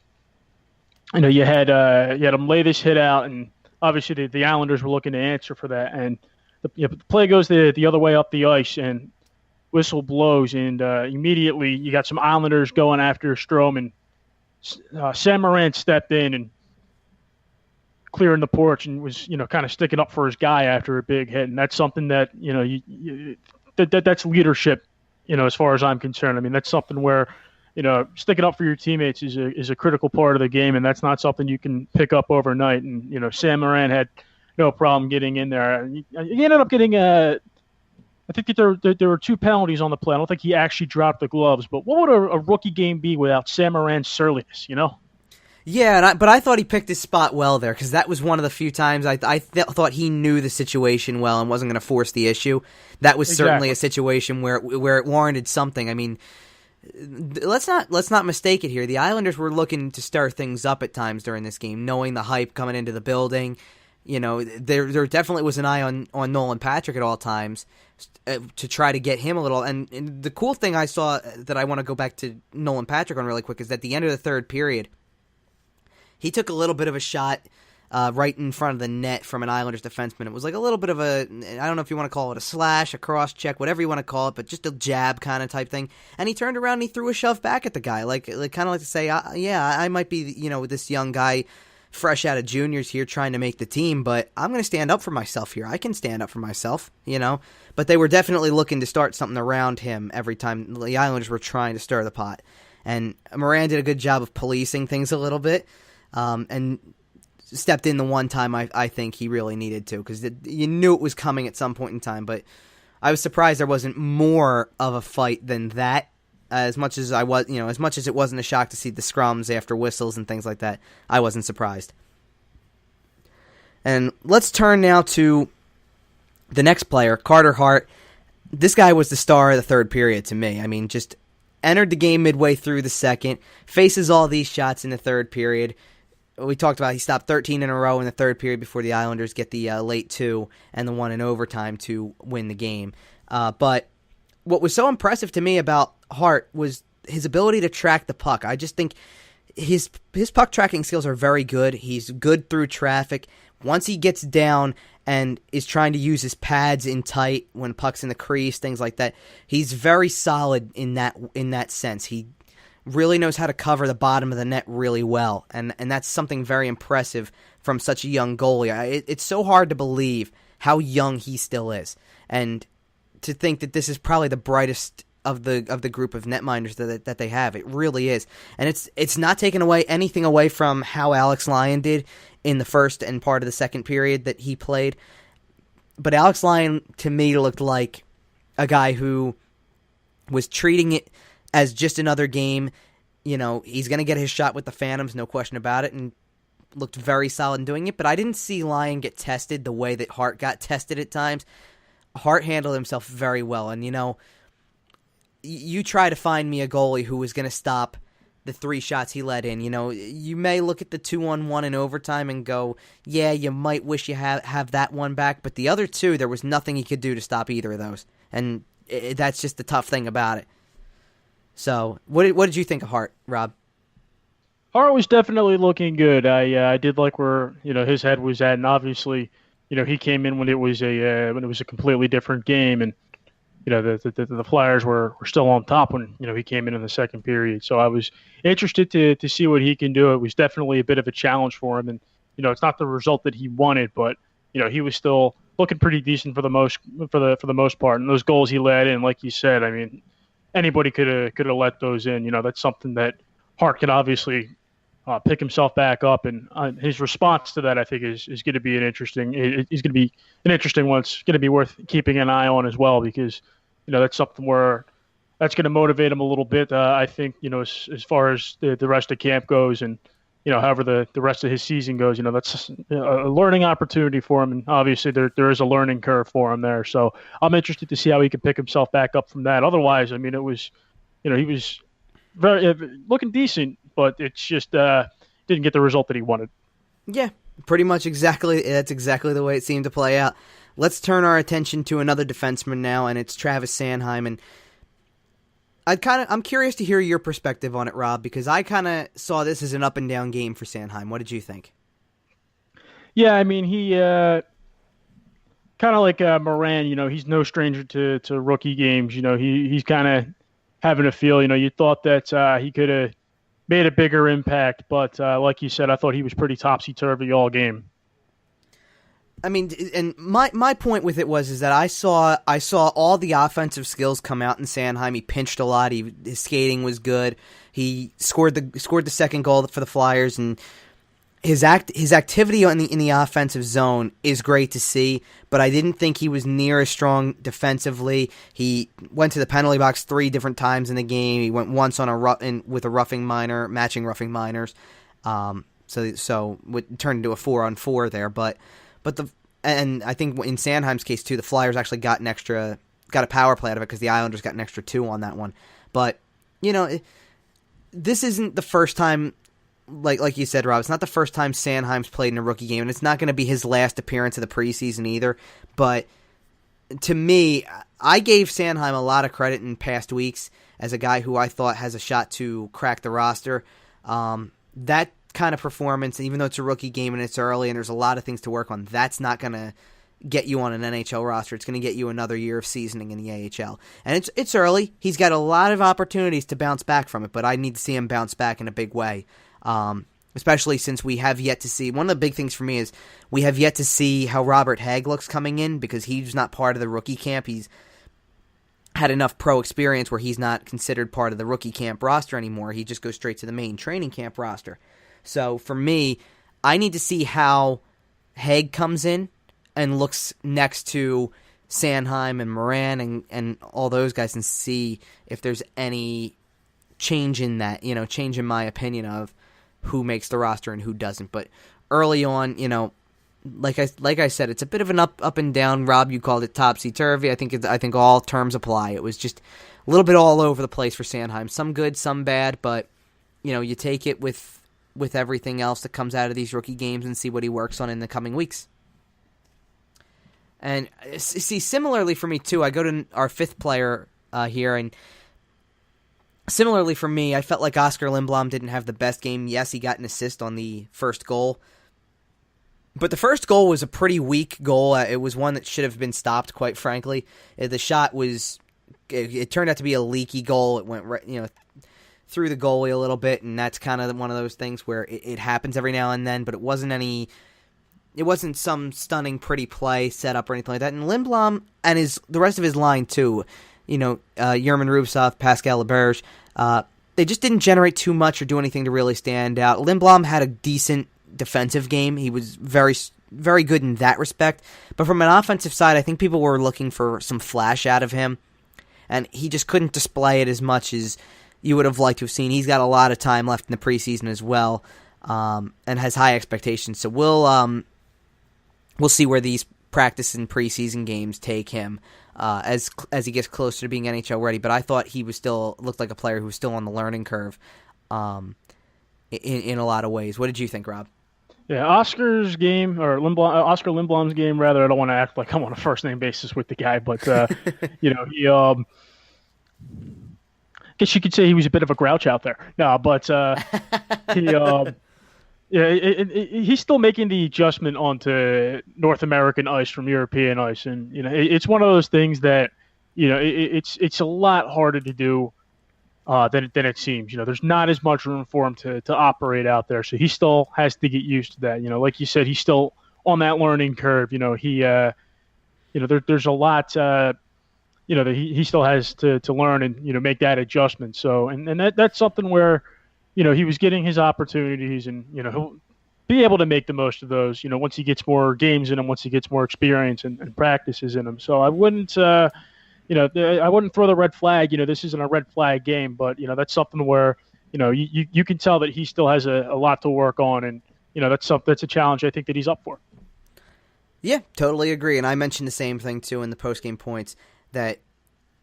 you had him lay this hit out, and obviously the Islanders were looking to answer for that, and the play goes the other way up the ice, and whistle blows, and immediately you got some Islanders going after Strome, and Sam Morin stepped in and clearing the porch and was kind of sticking up for his guy after a big hit, and that's something that that's leadership, as far as I'm concerned. I mean, that's something where sticking up for your teammates is a critical part of the game, and that's not something you can pick up overnight. And, Sam Morin had no problem getting in there. He ended up getting I think that there were 2 penalties on the play. I don't think he actually dropped the gloves, but what would a rookie game be without Sam Morin's surliness, Yeah, but I thought he picked his spot well there, because that was one of the few times I thought he knew the situation well and wasn't going to force the issue. That was certainly a situation where it warranted something. I mean, let's not mistake it here. The Islanders were looking to stir things up at times during this game, knowing the hype coming into the building. There definitely was an eye on Nolan Patrick at all times to try to get him a little. And the cool thing I saw that I want to go back to Nolan Patrick on really quick is at the end of the third period, he took a little bit of a shot right in front of the net from an Islanders defenseman. It was like a little bit of I don't know if you want to call it a slash, a cross check, whatever you want to call it, but just a jab kind of type thing. And he turned around and he threw a shove back at the guy, like kind of like to say, I might be, this young guy fresh out of juniors here trying to make the team, but I'm going to stand up for myself here. I can stand up for myself, But they were definitely looking to start something around him every time the Islanders were trying to stir the pot. And Morin did a good job of policing things a little bit, and stepped in the one time I think he really needed to, because you knew it was coming at some point in time. But I was surprised there wasn't more of a fight than that. As much as it wasn't a shock to see the scrums after whistles and things like that, I wasn't surprised. And let's turn now to the next player, Carter Hart. This guy was the star of the third period to me. I mean, just entered the game midway through the second, faces all these shots in the third period. We talked about he stopped 13 in a row in the third period before the Islanders get the late 2 and the one in overtime to win the game. But what was so impressive to me about Hart was his ability to track the puck. I just think his puck tracking skills are very good. He's good through traffic. Once he gets down and is trying to use his pads in tight when puck's in the crease, things like that, he's very solid in that sense. He really knows how to cover the bottom of the net really well, and that's something very impressive from such a young goalie. It's so hard to believe how young he still is, and to think that this is probably the brightest of the group of netminders that they have. It really is, and it's not taking anything away from how Alex Lyon did in the first and part of the second period that he played. But Alex Lyon, to me, looked like a guy who was treating it as just another game. He's going to get his shot with the Phantoms, no question about it, and looked very solid in doing it. But I didn't see Lyon get tested the way that Hart got tested at times. Hart handled himself very well, and you try to find me a goalie who was going to stop the 3 shots he let in. You may look at the 2-on-1 in overtime and go, yeah, you might wish you have that one back, but the other 2, there was nothing he could do to stop either of those, and that's just the tough thing about it. So, what did you think of Hart, Rob? Hart was definitely looking good. I did like where his head was at, and obviously, he came in when it was a completely different game, and the Flyers were still on top when he came in the second period. So I was interested to see what he can do. It was definitely a bit of a challenge for him, and it's not the result that he wanted, but he was still looking pretty decent for the most part. And those goals he let in, like you said, I mean, anybody could have let those in. That's something that Hart can obviously pick himself back up, and his response to that, I think, is going to be an interesting one. It's going to be worth keeping an eye on as well, because that's something where that's going to motivate him a little bit. I think as far as the rest of camp goes, and however the rest of his season goes, that's a learning opportunity for him, and obviously there is a learning curve for him there. So I'm interested to see how he can pick himself back up from that. Otherwise, I mean, it was he was very looking decent, but it's just didn't get the result that he wanted. Yeah, pretty much exactly. That's exactly the way it seemed to play out. Let's turn our attention to another defenseman now, and it's Travis Sanheim. And I'm curious to hear your perspective on it, Rob, because I kind of saw this as an up and down game for Sanheim. What did you think? Yeah, I mean, he kind of like Moran. He's no stranger to rookie games. He's kind of having a feel. You thought that he could have made a bigger impact, but like you said, I thought he was pretty topsy-turvy all game. I mean, and my point with it is that I saw all the offensive skills come out in Sanheim. He pinched a lot. His skating was good. He scored the second goal for the Flyers, and his activity in the offensive zone is great to see. But I didn't think he was near as strong defensively. He went to the penalty box 3 different times in the game. He went once on with a roughing minor, matching roughing minors. So it turned into a 4-on-4 there, and I think in Sanheim's case too, the Flyers actually got a power play out of it because the Islanders got an extra 2 on that one. But this isn't the first time, like you said, Rob. It's not the first time Sanheim's played in a rookie game, and it's not going to be his last appearance of the preseason either. But to me, I gave Sanheim a lot of credit in past weeks as a guy who I thought has a shot to crack the roster. That kind of performance, even though it's a rookie game and it's early and there's a lot of things to work on, that's not going to get you on an NHL roster. It's going to get you another year of seasoning in the AHL. And it's early. He's got a lot of opportunities to bounce back from it, but I need to see him bounce back in a big way. Especially since we have yet to see, one of the big things for me is we have yet to see how Robert Hagg looks coming in, because he's not part of the rookie camp. He's had enough pro experience where he's not considered part of the rookie camp roster anymore. He just goes straight to the main training camp roster. So for me, I need to see how Hagg comes in and looks next to Sanheim and Moran and all those guys, and see if there's any change in that, change in my opinion of who makes the roster and who doesn't. But early on, like I said, it's a bit of an up and down. Rob, you called it topsy-turvy. I think all terms apply. It was just a little bit all over the place for Sanheim. Some good, some bad, but you take it with everything else that comes out of these rookie games and see what he works on in the coming weeks. And see, similarly for me too, I go to our 5th player here, and similarly for me, I felt like Oscar Lindblom didn't have the best game. Yes, he got an assist on the first goal, but the first goal was a pretty weak goal. It was one that should have been stopped, quite frankly. The shot it turned out to be a leaky goal. It went right, through the goalie a little bit, and that's kind of one of those things where it happens every now and then, but it wasn't some stunning pretty play set up or anything like that. And Lindblom and the rest of his line too, Yerman Rubtsov, Pascal Laberge, they just didn't generate too much or do anything to really stand out. Lindblom had a decent defensive game. He was very, very good in that respect, but from an offensive side, I think people were looking for some flash out of him, and he just couldn't display it as much as you would have liked to have seen. He's got a lot of time left in the preseason as well, and has high expectations. So we'll see where these practice and preseason games take him as he gets closer to being NHL ready. But I thought he was looked like a player who was still on the learning curve in a lot of ways. What did you think, Rob? Yeah, Oscar Lindblom's game, rather. I don't want to act like I'm on a first name basis with the guy, but guess you could say he was a bit of a grouch out there. No, but he he's still making the adjustment onto North American ice from European ice, and it's one of those things that it's a lot harder to do than it seems. There's not as much room for him to operate out there, so he still has to get used to that. Like you said, he's still on that learning curve. There's a lot. That he still has to learn and make that adjustment. So and that's something where he was getting his opportunities, and he'll be able to make the most of those. Once he gets more games in him, once he gets more experience and practices in him. So I wouldn't. I wouldn't throw the red flag. This isn't a red flag game, but that's something where you can tell that he still has a lot to work on, and that's a challenge I think that he's up for. Yeah, totally agree. And I mentioned the same thing too in the post-game points, that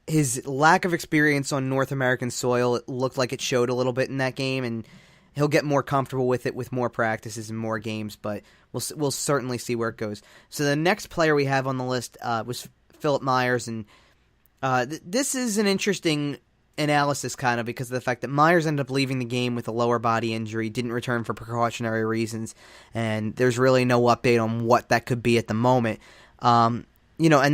his lack of experience on North American soil, it looked like it showed a little bit in that game, and he'll get more comfortable with it with more practices and more games, but we'll certainly see where it goes. So the next player we have on the list was Philip Myers, and this is an interesting analysis kind of because of the fact that Myers ended up leaving the game with a lower body injury, didn't return for precautionary reasons, and there's really no update on what that could be at the moment. And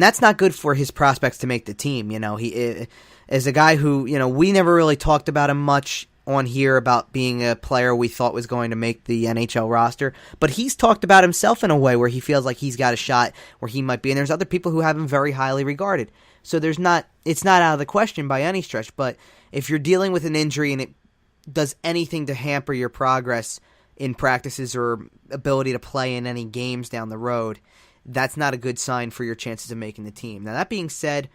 that's not good for his prospects to make the team. He is a guy who, we never really talked about him much on here about being a player we thought was going to make the NHL roster, but he's talked about himself in a way where he feels like he's got a shot where he might be, and there's other people who have him very highly regarded. So it's not out of the question by any stretch, but if you're dealing with an injury and it does anything to hamper your progress in practices or ability to play in any games down the road, that's not a good sign for your chances of making the team. Now, that being said,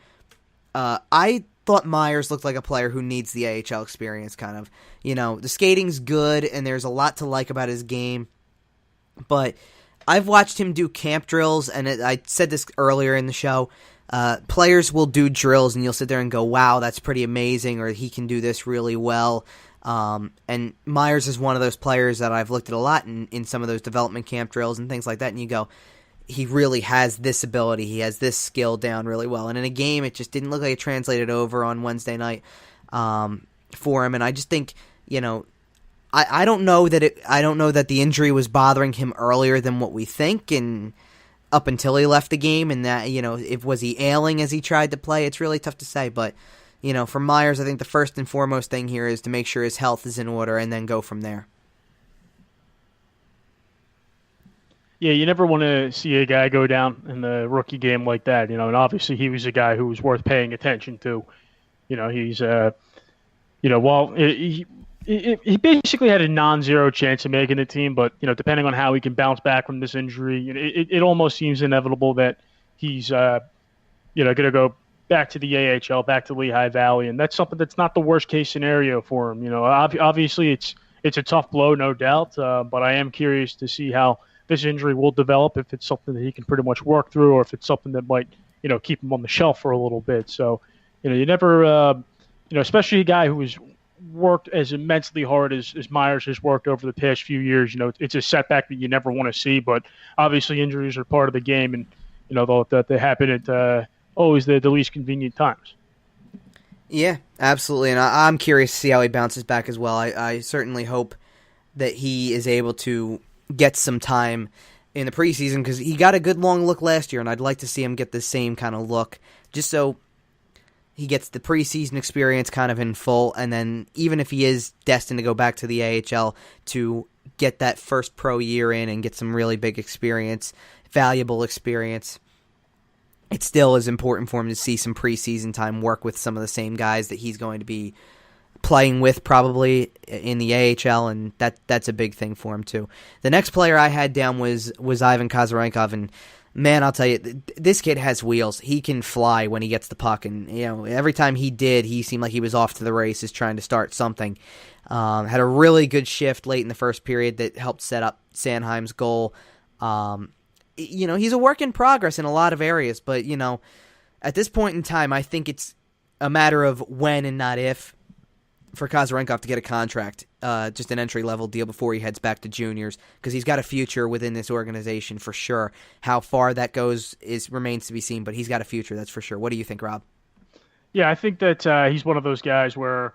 I thought Myers looked like a player who needs the AHL experience, kind of. The skating's good, and there's a lot to like about his game, but I've watched him do camp drills, and I said this earlier in the show. Players will do drills, and you'll sit there and go, wow, that's pretty amazing, or he can do this really well. And Myers is one of those players that I've looked at a lot in some of those development camp drills and things like that, and you go, he really has this ability, he has this skill down really well. And in a game, it just didn't look like it translated over on Wednesday night for him, and I just think, I don't know that the injury was bothering him earlier than what we think, and up until he left the game, and that, was he ailing as he tried to play? It's really tough to say, but, for Myers, I think the first and foremost thing here is to make sure his health is in order and then go from there. Yeah, you never want to see a guy go down in the rookie game like that, and obviously he was a guy who was worth paying attention to. He's, while he basically had a non-zero chance of making the team, but depending on how he can bounce back from this injury, it almost seems inevitable that he's going to go back to the AHL, back to Lehigh Valley, and that's something that's not the worst case scenario for him. Obviously it's a tough blow, no doubt, but I am curious to see how this injury will develop, if it's something that he can pretty much work through, or if it's something that might keep him on the shelf for a little bit. So you never especially a guy who has worked as immensely hard as Myers has worked over the past few years. It's a setback that you never want to see, but obviously injuries are part of the game, and that they happen at always the least convenient times. Yeah, absolutely, and I'm curious to see how he bounces back as well. I certainly hope that he is able to get some time in the preseason, because he got a good long look last year, and I'd like to see him get the same kind of look, just so he gets the preseason experience kind of in full, and then even if he is destined to go back to the AHL, to get that first pro year in and get some really big experience, valuable experience, it still is important for him to see some preseason time, work with some of the same guys that he's going to be playing with probably in the AHL, and that's a big thing for him too. The next player I had down was Ivan Kazarenkov, and man, I'll tell you, this kid has wheels. He can fly when he gets the puck, and every time he did, he seemed like he was off to the races trying to start something. Had a really good shift late in the first period that helped set up Sanheim's goal. He's a work in progress in a lot of areas, but at this point in time, I think it's a matter of when and not if for Kazarenkov to get a contract, just an entry-level deal before he heads back to juniors, because he's got a future within this organization for sure. How far that goes remains to be seen, but he's got a future, that's for sure. What do you think, Rob? Yeah, I think that he's one of those guys where,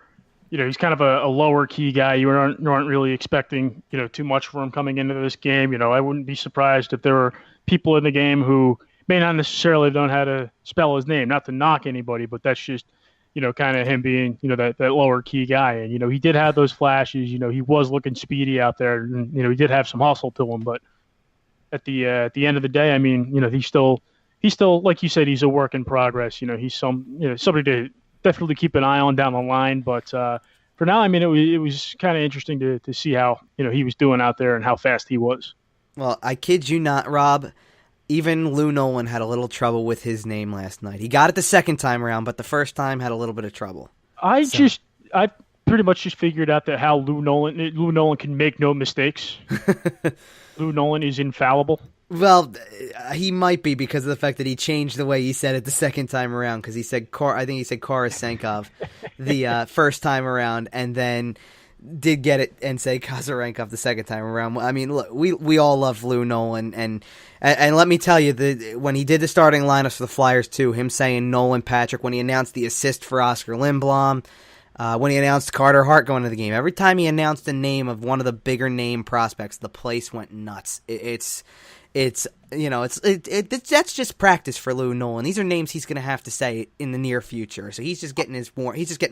he's kind of a lower key guy. You aren't really expecting, too much from him coming into this game. I wouldn't be surprised if there were people in the game who may not necessarily know how to spell his name. Not to knock anybody, but that's just, kind of him being, that lower key guy. And, he did have those flashes. He was looking speedy out there. And, he did have some hustle to him. But at the end of the day, I mean, he's still, like you said, he's a work in progress. He's somebody to definitely keep an eye on down the line. But for now, I mean, it was kind of interesting to see how, he was doing out there and how fast he was. Well, I kid you not, Rob. Even Lou Nolan had a little trouble with his name last night. He got it the second time around, but the first time had a little bit of trouble. I pretty much just figured out that how Lou Nolan can make no mistakes. Lou Nolan is infallible. Well, he might be because of the fact that he changed the way he said it the second time around, because he said I think he said Karasenkov the first time around, and then did get it and say Kazarenkov the second time around. I mean, look, we all love Lou Nolan, and let me tell you, when he did the starting lineups for the Flyers too, him saying Nolan Patrick, when he announced the assist for Oscar Lindblom, when he announced Carter Hart going to the game, every time he announced the name of one of the bigger name prospects, the place went nuts. That's just practice for Lou Nolan. These are names he's going to have to say in the near future, so he's just getting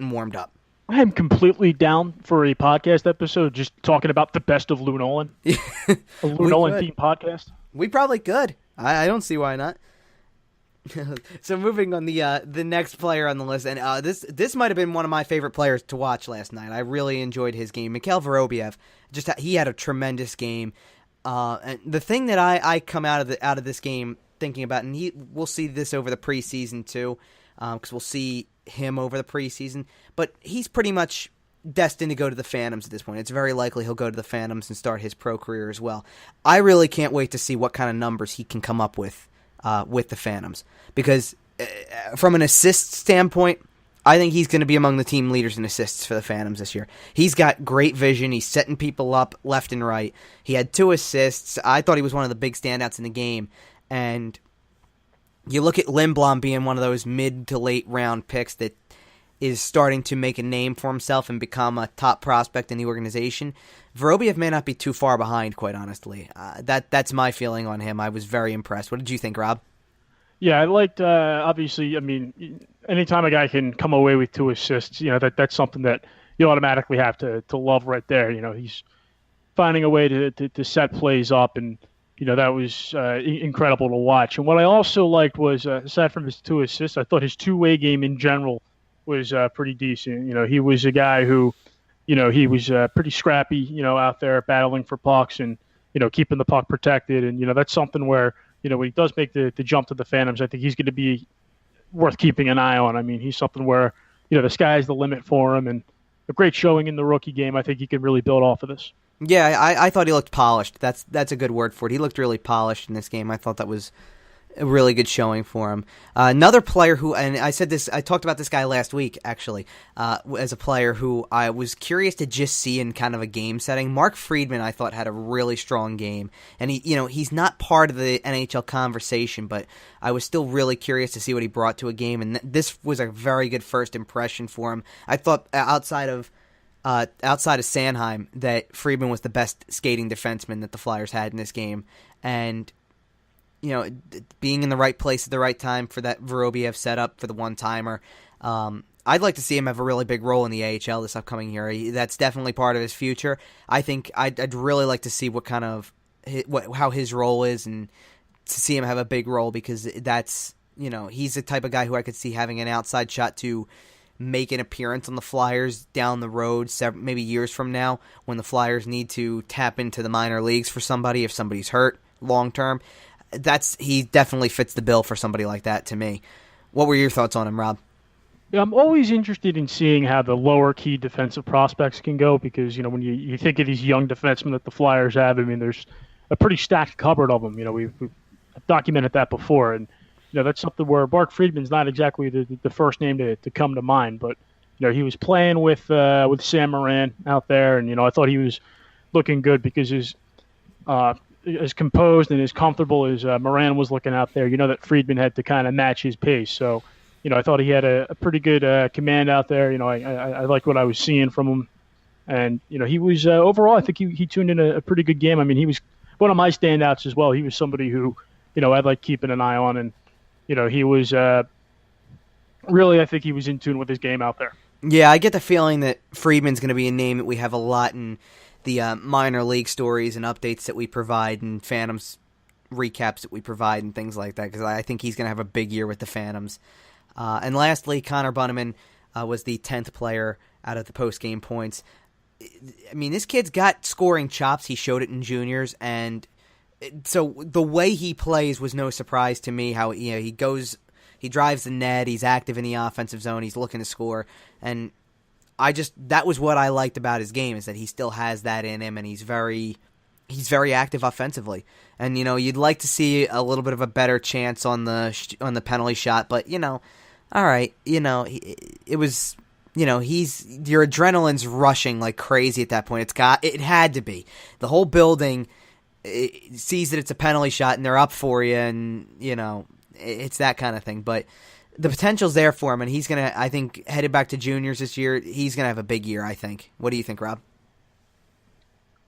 warmed up. I am completely down for a podcast episode just talking about the best of Lou Nolan. A Lou Nolan themed podcast. We probably could. I don't see why not. So moving on, the next player on the list, and this might have been one of my favorite players to watch last night. I really enjoyed his game. Mikhail Vorobyev, he had a tremendous game. And the thing that I come out of this game thinking about, and we'll see this over the preseason too, because we'll see him over the preseason, but he's pretty much destined to go to the Phantoms at this point. It's very likely he'll go to the Phantoms and start his pro career as well. I really can't wait to see what kind of numbers he can come up with the Phantoms, because from an assist standpoint, I think he's going to be among the team leaders in assists for the Phantoms this year. He's got great vision. He's setting people up left and right. He had 2 assists. I thought he was one of the big standouts in the game, and you look at Lindblom being one of those mid to late round picks that is starting to make a name for himself and become a top prospect in the organization. Vorobyev may not be too far behind, quite honestly. That's my feeling on him. I was very impressed. What did you think, Rob? Yeah, I liked, obviously, I mean, anytime a guy can come away with 2 assists, that's something that you automatically have to love right there. He's finding a way to set plays up, and that was incredible to watch. And what I also liked was, aside from his 2 assists, I thought his two-way game in general was pretty decent. He was a guy who, he was pretty scrappy, out there battling for pucks and, keeping the puck protected. And, that's something where, when he does make the jump to the Phantoms, I think he's going to be worth keeping an eye on. I mean, he's something where, the sky's the limit for him, and a great showing in the rookie game. I think he can really build off of this. Yeah, I thought he looked polished. That's a good word for it. He looked really polished in this game. I thought that was a really good showing for him. Another player who, and I talked about this guy last week, actually, as a player who I was curious to just see in kind of a game setting. Mark Friedman, I thought, had a really strong game. And he's not part of the NHL conversation, but I was still really curious to see what he brought to a game. And this was a very good first impression for him. I thought outside of Sanheim, that Friedman was the best skating defenseman that the Flyers had in this game. And being in the right place at the right time for that Vorobyev setup for the one-timer. I'd like to see him have a really big role in the AHL this upcoming year. That's definitely part of his future. I think I'd really like to see how his role is, and to see him have a big role, because that's, he's the type of guy who I could see having an outside shot to make an appearance on the Flyers down the road, maybe years from now, when the Flyers need to tap into the minor leagues for somebody if somebody's hurt long term. He definitely fits the bill for somebody like that to me. What were your thoughts on him, Rob? Yeah, I'm always interested in seeing how the lower key defensive prospects can go, because when you think of these young defensemen that the Flyers have, I mean, there's a pretty stacked cupboard of them. We've documented that before, and that's something where Mark Friedman's not exactly the first name to come to mind, but he was playing with Sam Morin out there, and I thought he was looking good, because his as composed and as comfortable as Moran was looking out there, that Friedman had to kind of match his pace. So, I thought he had a pretty good command out there. I liked what I was seeing from him. And, he was overall, I think he tuned in a pretty good game. I mean, he was one of my standouts as well. He was somebody who, I'd like keeping an eye on. And, he was really, I think he was in tune with his game out there. Yeah, I get the feeling that Friedman's going to be a name that we have a lot in the minor league stories and updates that we provide and Phantoms recaps that we provide and things like that, because I think he's going to have a big year with the Phantoms. And lastly, Connor Bunneman was the 10th player out of the post-game points. I mean, this kid's got scoring chops. He showed it in juniors, and so the way he plays was no surprise to me. How he drives the net, he's active in the offensive zone, he's looking to score, and that was what I liked about his game, is that he still has that in him, and he's very active offensively. And you'd like to see a little bit of a better chance on the penalty shot, but all right, it was. Your adrenaline's rushing like crazy at that point. It had to be. The whole building sees that it's a penalty shot and they're up for you, and it's that kind of thing. But the potential's there for him, and he's gonna. I think headed back to juniors this year, he's gonna have a big year. I think. What do you think, Rob?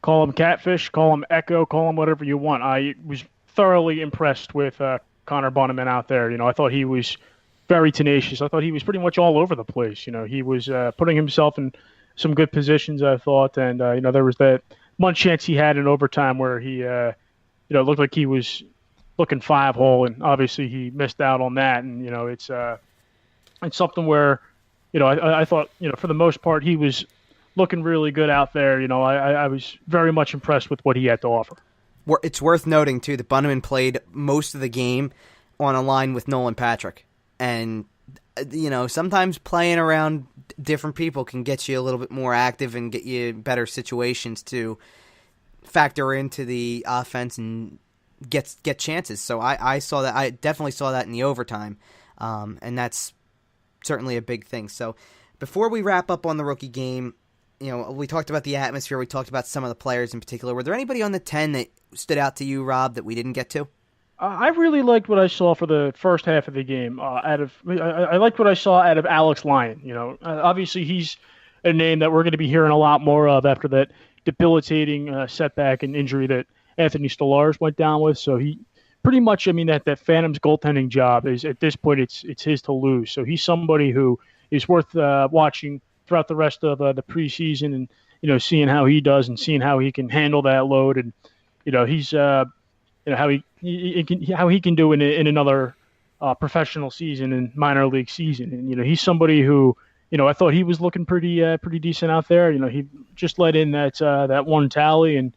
Call him Catfish, call him Echo, call him whatever you want. I was thoroughly impressed with Connor Bunneman out there. I thought he was very tenacious. I thought he was pretty much all over the place. He was putting himself in some good positions, I thought. And, there was that one chance he had in overtime where he, looked like he was looking 5-hole, and obviously he missed out on that. And, it's something where, I thought, for the most part, he was looking really good out there. I was very much impressed with what he had to offer. It's worth noting, too, that Bunneman played most of the game on a line with Nolan Patrick. And, sometimes playing around different people can get you a little bit more active and get you better situations to factor into the offense and get chances. So I saw that. I definitely saw that in the overtime, and that's certainly a big thing. So before we wrap up on the rookie game, we talked about the atmosphere. We talked about some of the players in particular. Were there anybody on the 10 that stood out to you, Rob, that we didn't get to? I really liked what I saw for the first half of the game. I liked what I saw out of Alex Lyon. Obviously he's a name that we're going to be hearing a lot more of after that debilitating setback and injury that Anthony Stolarz went down with. So he pretty much, that Phantoms goaltending job is at this point it's his to lose. So he's somebody who is worth watching throughout the rest of the preseason, and seeing how he does and seeing how he can handle that load, and he's. How he can do in another professional season and minor league season. And, he's somebody who, I thought he was looking pretty decent out there. He just let in that one tally, and,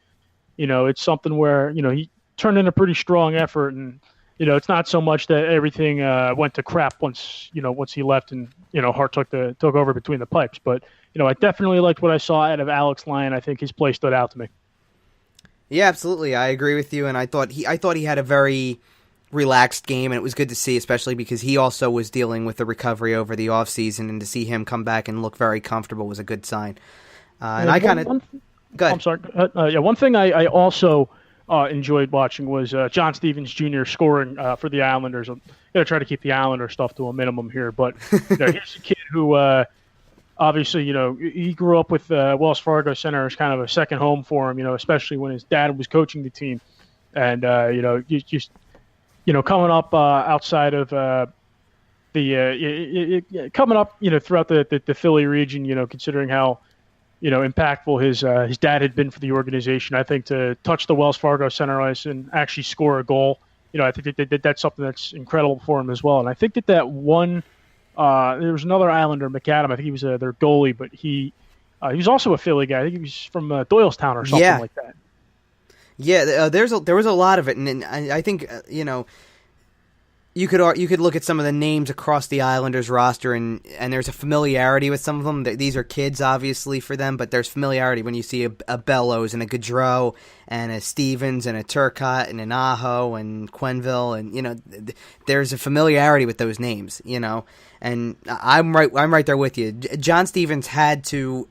it's something where, he turned in a pretty strong effort, and, it's not so much that everything went to crap once he left and, Hart took over between the pipes. But, I definitely liked what I saw out of Alex Lyon. I think his play stood out to me. Yeah, absolutely. I agree with you, and I thought he had a very relaxed game, and it was good to see, especially because he also was dealing with the recovery over the offseason, and to see him come back and look very comfortable was a good sign. And I kind of go ahead. I'm sorry. One thing I also enjoyed watching was John Stevens Jr. scoring for the Islanders. I'm going to try to keep the Islander stuff to a minimum here, but he's a kid who obviously, he grew up with Wells Fargo Center as kind of a second home for him, especially when his dad was coaching the team. And, coming up outside of coming up, throughout the Philly region, considering how, impactful his dad had been for the organization. I think to touch the Wells Fargo Center ice and actually score a goal, I think that's something that's incredible for him as well. And I think that one – there was another Islander, McAdam. I think he was their goalie, but he was also a Philly guy. I think he was from Doylestown or something like that. Yeah, there was a lot of it, and I think you could look at some of the names across the Islanders roster, and there's a familiarity with some of them. These are kids, obviously, for them, but there's familiarity when you see a Bellows and a Gaudreau and a Stevens and a Turcotte and an Aho and Quenneville, and there's a familiarity with those names, and I'm right there with you. John Stevens had to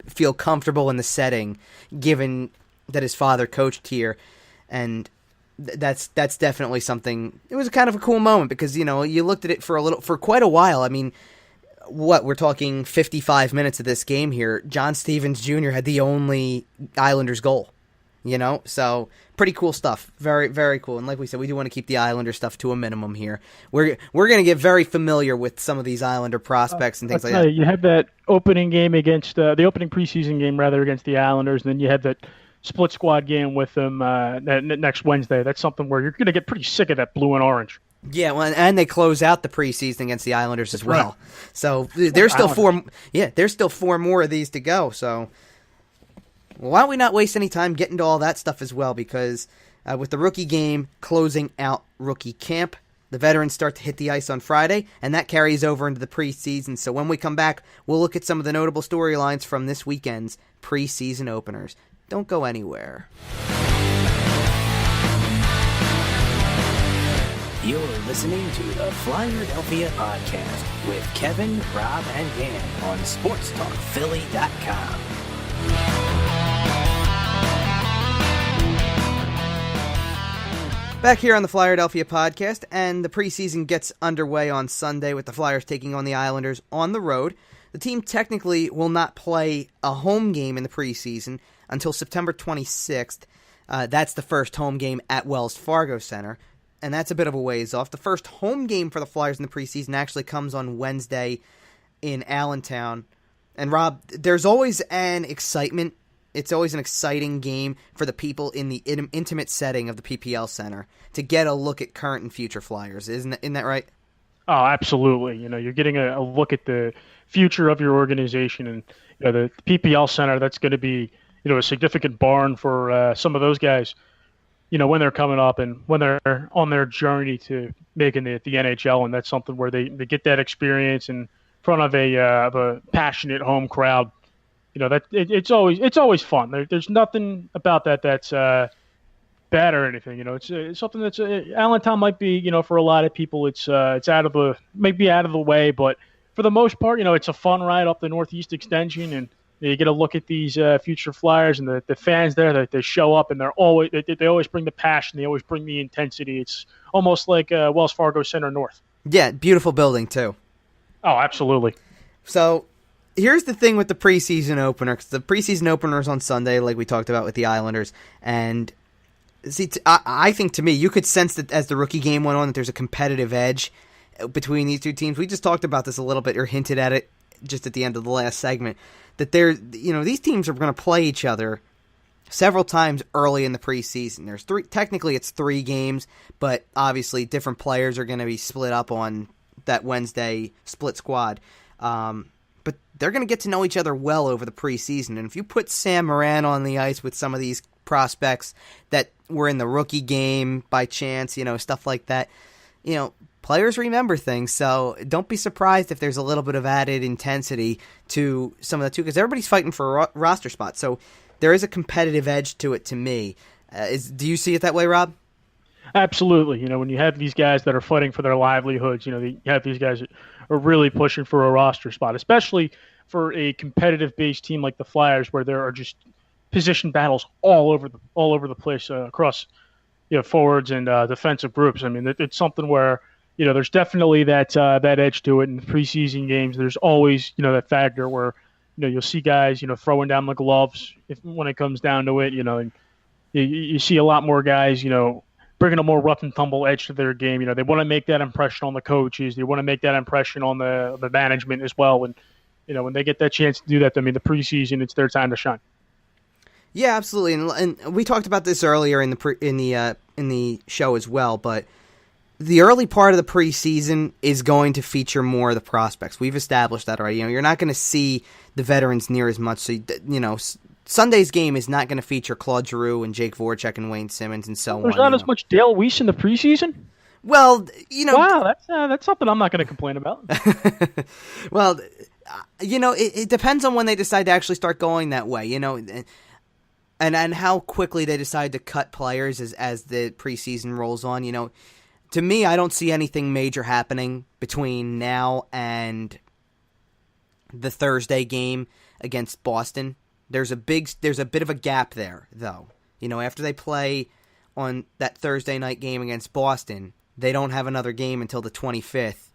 feel comfortable in the setting, given that his father coached here, and that's definitely something. It was kind of a cool moment because, you looked at it for quite a while. I mean, we're talking 55 minutes of this game here. John Stevens Jr. had the only Islanders goal, so pretty cool stuff. Very, very cool. And like we said, we do want to keep the Islander stuff to a minimum here. We're going to get very familiar with some of these Islander prospects and things like that. You had that opening game against the opening preseason game against the Islanders, and then you had that split squad game with them next Wednesday. That's something where you're going to get pretty sick of that blue and orange. Yeah, well, and they close out the preseason against the Islanders as well. Right. So there's still four. Yeah, there's still 4 more of these to go. So why don't we not waste any time getting to all that stuff as well? Because with the rookie game closing out rookie camp, the veterans start to hit the ice on Friday, and that carries over into the preseason. So when we come back, we'll look at some of the notable storylines from this weekend's preseason openers. Don't go anywhere. You're listening to the Flyerdelphia Podcast with Kevin, Rob, and Dan on SportsTalkPhilly.com. Back here on the Flyerdelphia Podcast, and the preseason gets underway on Sunday with the Flyers taking on the Islanders on the road. The team technically will not play a home game in the preseason until September 26th. That's the first home game at Wells Fargo Center, and that's a bit of a ways off. The first home game for the Flyers in the preseason actually comes on Wednesday in Allentown. And Rob, there's always an excitement. It's always an exciting game for the people in the intimate setting of the PPL Center to get a look at current and future Flyers. Isn't that right? Oh, absolutely. You're getting a look at the future of your organization, and the PPL Center, that's going to be a significant barn for some of those guys, when they're coming up and when they're on their journey to making the NHL. And that's something where they get that experience in front of a passionate home crowd. That it's always fun. There's nothing about that's bad or anything. It's something that's Allentown might be, for a lot of people, it's out of the way, but for the most part, it's a fun ride up the Northeast Extension, and you get a look at these future Flyers and the fans there. That they show up and they always bring the passion. They always bring the intensity. It's almost like Wells Fargo Center North. Yeah, beautiful building too. Oh, absolutely. So here's the thing with the preseason opener, because the preseason opener is on Sunday, like we talked about with the Islanders. And see, I think to me, you could sense that as the rookie game went on, that there's a competitive edge between these two teams. We just talked about this a little bit, or hinted at it just at the end of the last segment, that these teams are going to play each other several times early in the preseason. There's technically it's 3 games, but obviously different players are going to be split up on that Wednesday split squad. But they're going to get to know each other well over the preseason. And if you put Sam Moran on the ice with some of these prospects that were in the rookie game by chance, stuff like that, players remember things. So don't be surprised if there's a little bit of added intensity to some of the two, because everybody's fighting for a roster spot. So there is a competitive edge to it to me. Do you see it that way, Rob? Absolutely. When you have these guys that are fighting for their livelihoods, you have these guys that are really pushing for a roster spot, especially for a competitive-based team like the Flyers, where there are just position battles all over the place across forwards and defensive groups. I mean, it's something where there's definitely that edge to it in the preseason games. There's always that factor where you'll see guys throwing down the gloves when it comes down to it. And you see a lot more guys bringing a more rough and tumble edge to their game. They want to make that impression on the coaches. They want to make that impression on the management as well. And when they get that chance to do that, I mean, the preseason, it's their time to shine. Yeah, absolutely. And we talked about this earlier in the show as well. But the early part of the preseason is going to feature more of the prospects. We've established that already. You're not going to see the veterans near as much. So Sunday's game is not going to feature Claude Giroux and Jake Voracek and Wayne Simmons and so on. There's not as much Dale Weiss in the preseason? Well, Wow, that's something I'm not going to complain about. Well, it depends on when they decide to actually start going that way, and how quickly they decide to cut players as the preseason rolls on. To me, I don't see anything major happening between now and the Thursday game against Boston. There's a bit of a gap there, though. After they play on that Thursday night game against Boston, they don't have another game until the 25th,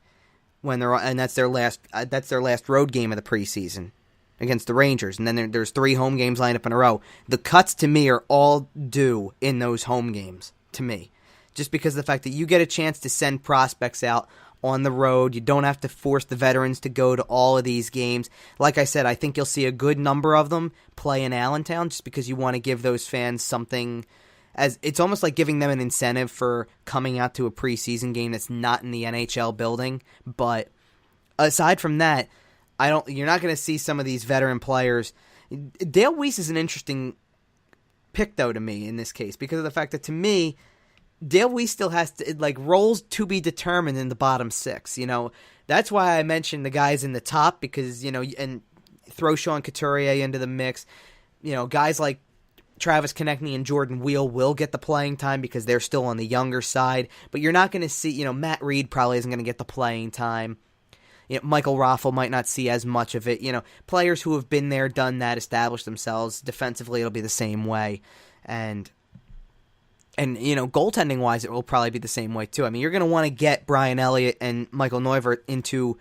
and that's their last road game of the preseason against the Rangers, and then there's 3 home games lined up in a row. The cuts to me are all due in those home games to me, just because of the fact that you get a chance to send prospects out on the road. You don't have to force the veterans to go to all of these games. Like I said, I think you'll see a good number of them play in Allentown just because you want to give those fans something. As it's almost like giving them an incentive for coming out to a preseason game that's not in the NHL building. But aside from that, you're not going to see some of these veteran players. Dale Weiss is an interesting pick, though, to me in this case, because of the fact that, to me, Dale Weiss still has to, roles to be determined in the bottom 6. That's why I mentioned the guys in the top, because, and throw Sean Couturier into the mix. Guys like Travis Konechny and Jordan Wheel will get the playing time because they're still on the younger side, but you're not going to see, Matt Reed probably isn't going to get the playing time. Michael Raffl might not see as much of it. Players who have been there, done that, established themselves. Defensively, it'll be the same way. And goaltending-wise, it will probably be the same way, too. I mean, you're going to want to get Brian Elliott and Michael Neuvirth into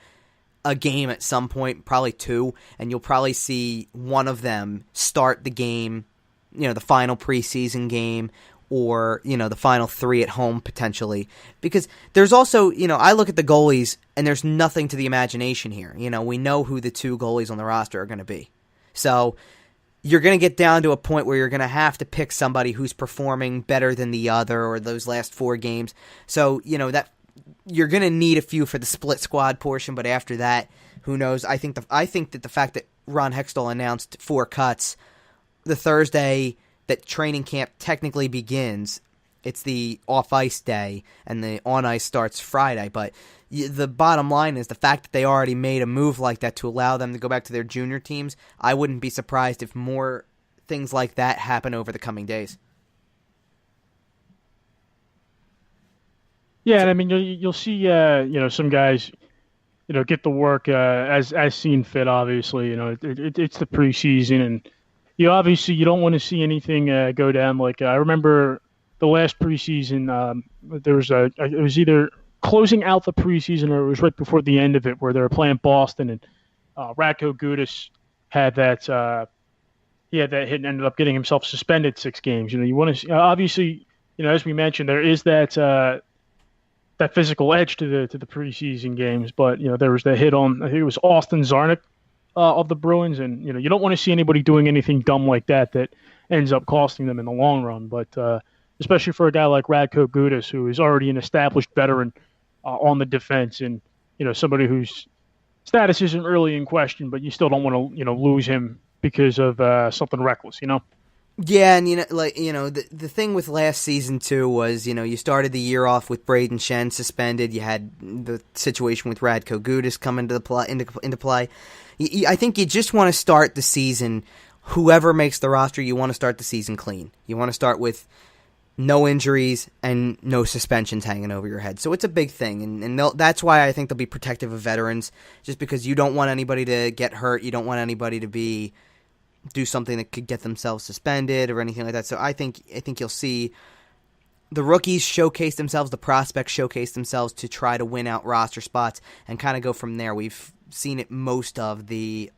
a game at some point, probably 2, and you'll probably see one of them start the game, the final preseason game, or, the final 3 at home, potentially. Because there's also, I look at the goalies, and there's nothing to the imagination here. We know who the 2 goalies on the roster are going to be. So you're going to get down to a point where you're going to have to pick somebody who's performing better than the other, or those last 4 games. So, that you're going to need a few for the split squad portion, but after that, who knows? I think that the fact that Ron Hextall announced 4 cuts the Thursday that training camp technically begins, it's the off-ice day, and the on-ice starts Friday, but the bottom line is the fact that they already made a move like that to allow them to go back to their junior teams. I wouldn't be surprised if more things like that happen over the coming days. Yeah, and I mean, you'll see, some guys, get the work as seen fit. Obviously, it's the preseason, and obviously you don't want to see anything go down. Like I remember the last preseason, there was it was either closing out the preseason or it was right before the end of it, where they were playing Boston, and Radko Gudas had that hit and ended up getting himself suspended 6 games. You want to see, obviously, as we mentioned, there is that physical edge to the preseason games, but there was the hit on, I think it was Austin Zarnik of the Bruins, and you don't want to see anybody doing anything dumb like that ends up costing them in the long run. But especially for a guy like Radko Gudas, who is already an established veteran on the defense, and somebody whose status isn't really in question, but you still don't want to lose him because of something reckless. Yeah, and the thing with last season too was you started the year off with Braden Shen suspended. You had the situation with Radko Gudas come into play. I think you just want to start the season. Whoever makes the roster, you want to start the season clean. You want to start with no injuries and no suspensions hanging over your head. So it's a big thing, and that's why I think they'll be protective of veterans, just because you don't want anybody to get hurt. You don't want anybody to do something that could get themselves suspended or anything like that. So I think you'll see the rookies showcase themselves, the prospects showcase themselves to try to win out roster spots and kind of go from there. We've seen it most of the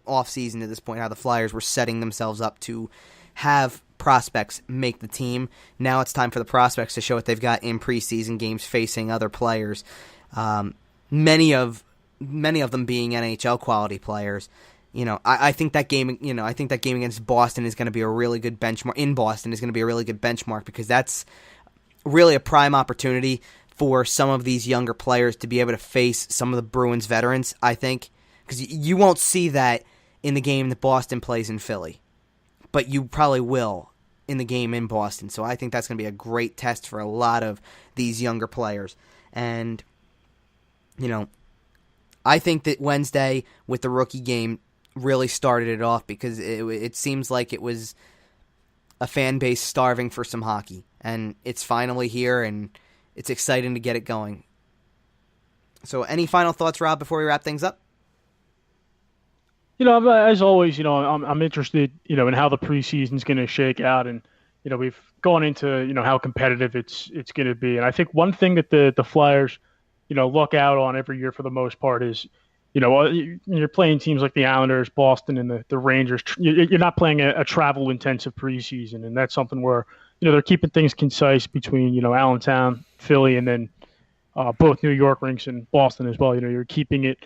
offseason to this point, how the Flyers were setting themselves up to have prospects make the team. Now it's time for the prospects to show what they've got in preseason games facing other players, many of them being NHL quality players. I think that game. I think that game against Boston is going to be a really good benchmark. In Boston is going to be a really good benchmark, because that's really a prime opportunity for some of these younger players to be able to face some of the Bruins veterans. I think, because you won't see that in the game that Boston plays in Philly, but you probably will in the game in Boston. So I think that's going to be a great test for a lot of these younger players. And I think that Wednesday with the rookie game really started it off, because it seems like it was a fan base starving for some hockey, and it's finally here, and it's exciting to get it going. So any final thoughts, Rob, before we wrap things up? As always, I'm interested, in how the preseason's going to shake out, and we've gone into, how competitive it's going to be. And I think one thing that the Flyers, look out on every year for the most part is, you're playing teams like the Islanders, Boston, and the Rangers. You're not playing a travel-intensive preseason, and that's something where, they're keeping things concise between, Allentown, Philly, and then both New York rinks and Boston as well. You're keeping it,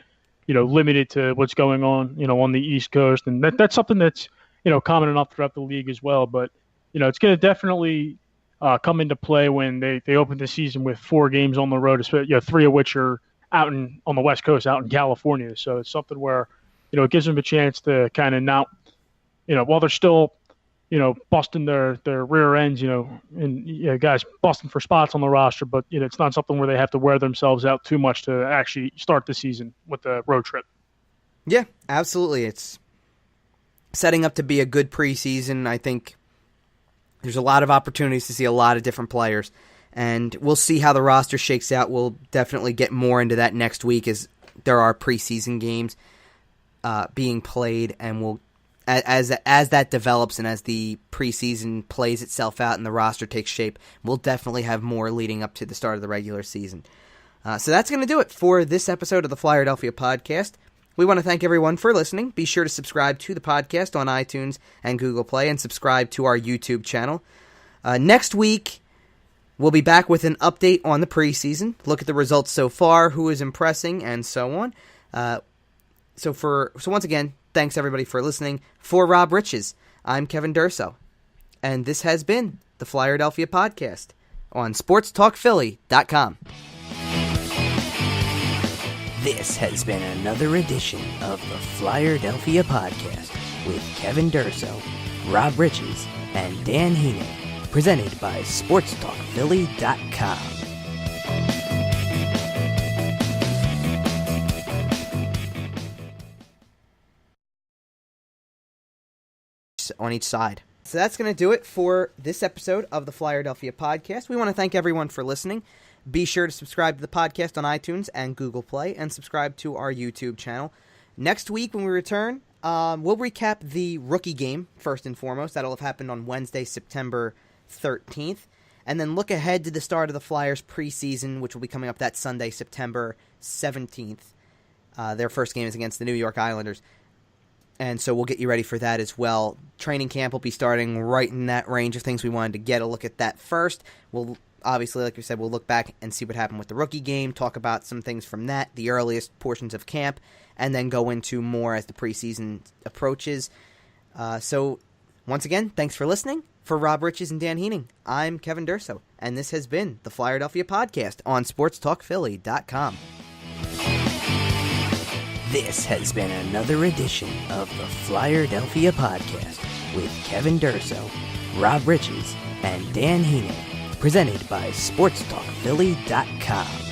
limited to what's going on, on the East Coast. And that's something that's, common enough throughout the league as well. But, it's going to definitely come into play when they open the season with 4 games on the road, 3 of which are out on the West Coast, out in California. So it's something where, it gives them a chance to kind of not, while they're still, busting their rear ends, and guys busting for spots on the roster, but it's not something where they have to wear themselves out too much to actually start the season with the road trip. Yeah, absolutely. It's setting up to be a good preseason. I think there's a lot of opportunities to see a lot of different players, and we'll see how the roster shakes out. We'll definitely get more into that next week as there are preseason games being played, and we'll as that develops and as the preseason plays itself out and the roster takes shape, we'll definitely have more leading up to the start of the regular season. So that's going to do it for this episode of the Flyerdelphia Podcast. We want to thank everyone for listening. Be sure to subscribe to the podcast on iTunes and Google Play, and subscribe to our YouTube channel. Next week, we'll be back with an update on the preseason, look at the results so far, who is impressing, and so on. So once again, thanks everybody for listening. For Rob Riches, I'm Kevin Durso, and this has been the Flyerdelphia Podcast on SportsTalkPhilly.com. This has been another edition of the Flyerdelphia Podcast with Kevin Durso, Rob Riches, and Dan Heenan, presented by SportsTalkPhilly.com. On each side. So that's going to do it for this episode of the Flyerdelphia Podcast. We want to thank everyone for listening. Be sure to subscribe to the podcast on iTunes and Google Play, and subscribe to our YouTube channel. Next week when we return, we'll recap the rookie game first and foremost. That'll have happened on Wednesday, September 13th. And then look ahead to the start of the Flyers preseason, which will be coming up that Sunday, September 17th. Their first game is against the New York Islanders. And so we'll get you ready for that as well. Training camp will be starting right in that range of things. We wanted to get a look at that first. We'll obviously, like we said, we'll look back and see what happened with the rookie game, talk about some things from that, the earliest portions of camp, and then go into more as the preseason approaches. So once again, thanks for listening. For Rob Riches and Dan Heenan, I'm Kevin Durso, and this has been the Flyerdelphia Podcast on SportsTalkPhilly.com. This has been another edition of the Flyerdelphia Podcast with Kevin Durso, Rob Riches, and Dan Heenan, presented by SportsTalkPhilly.com.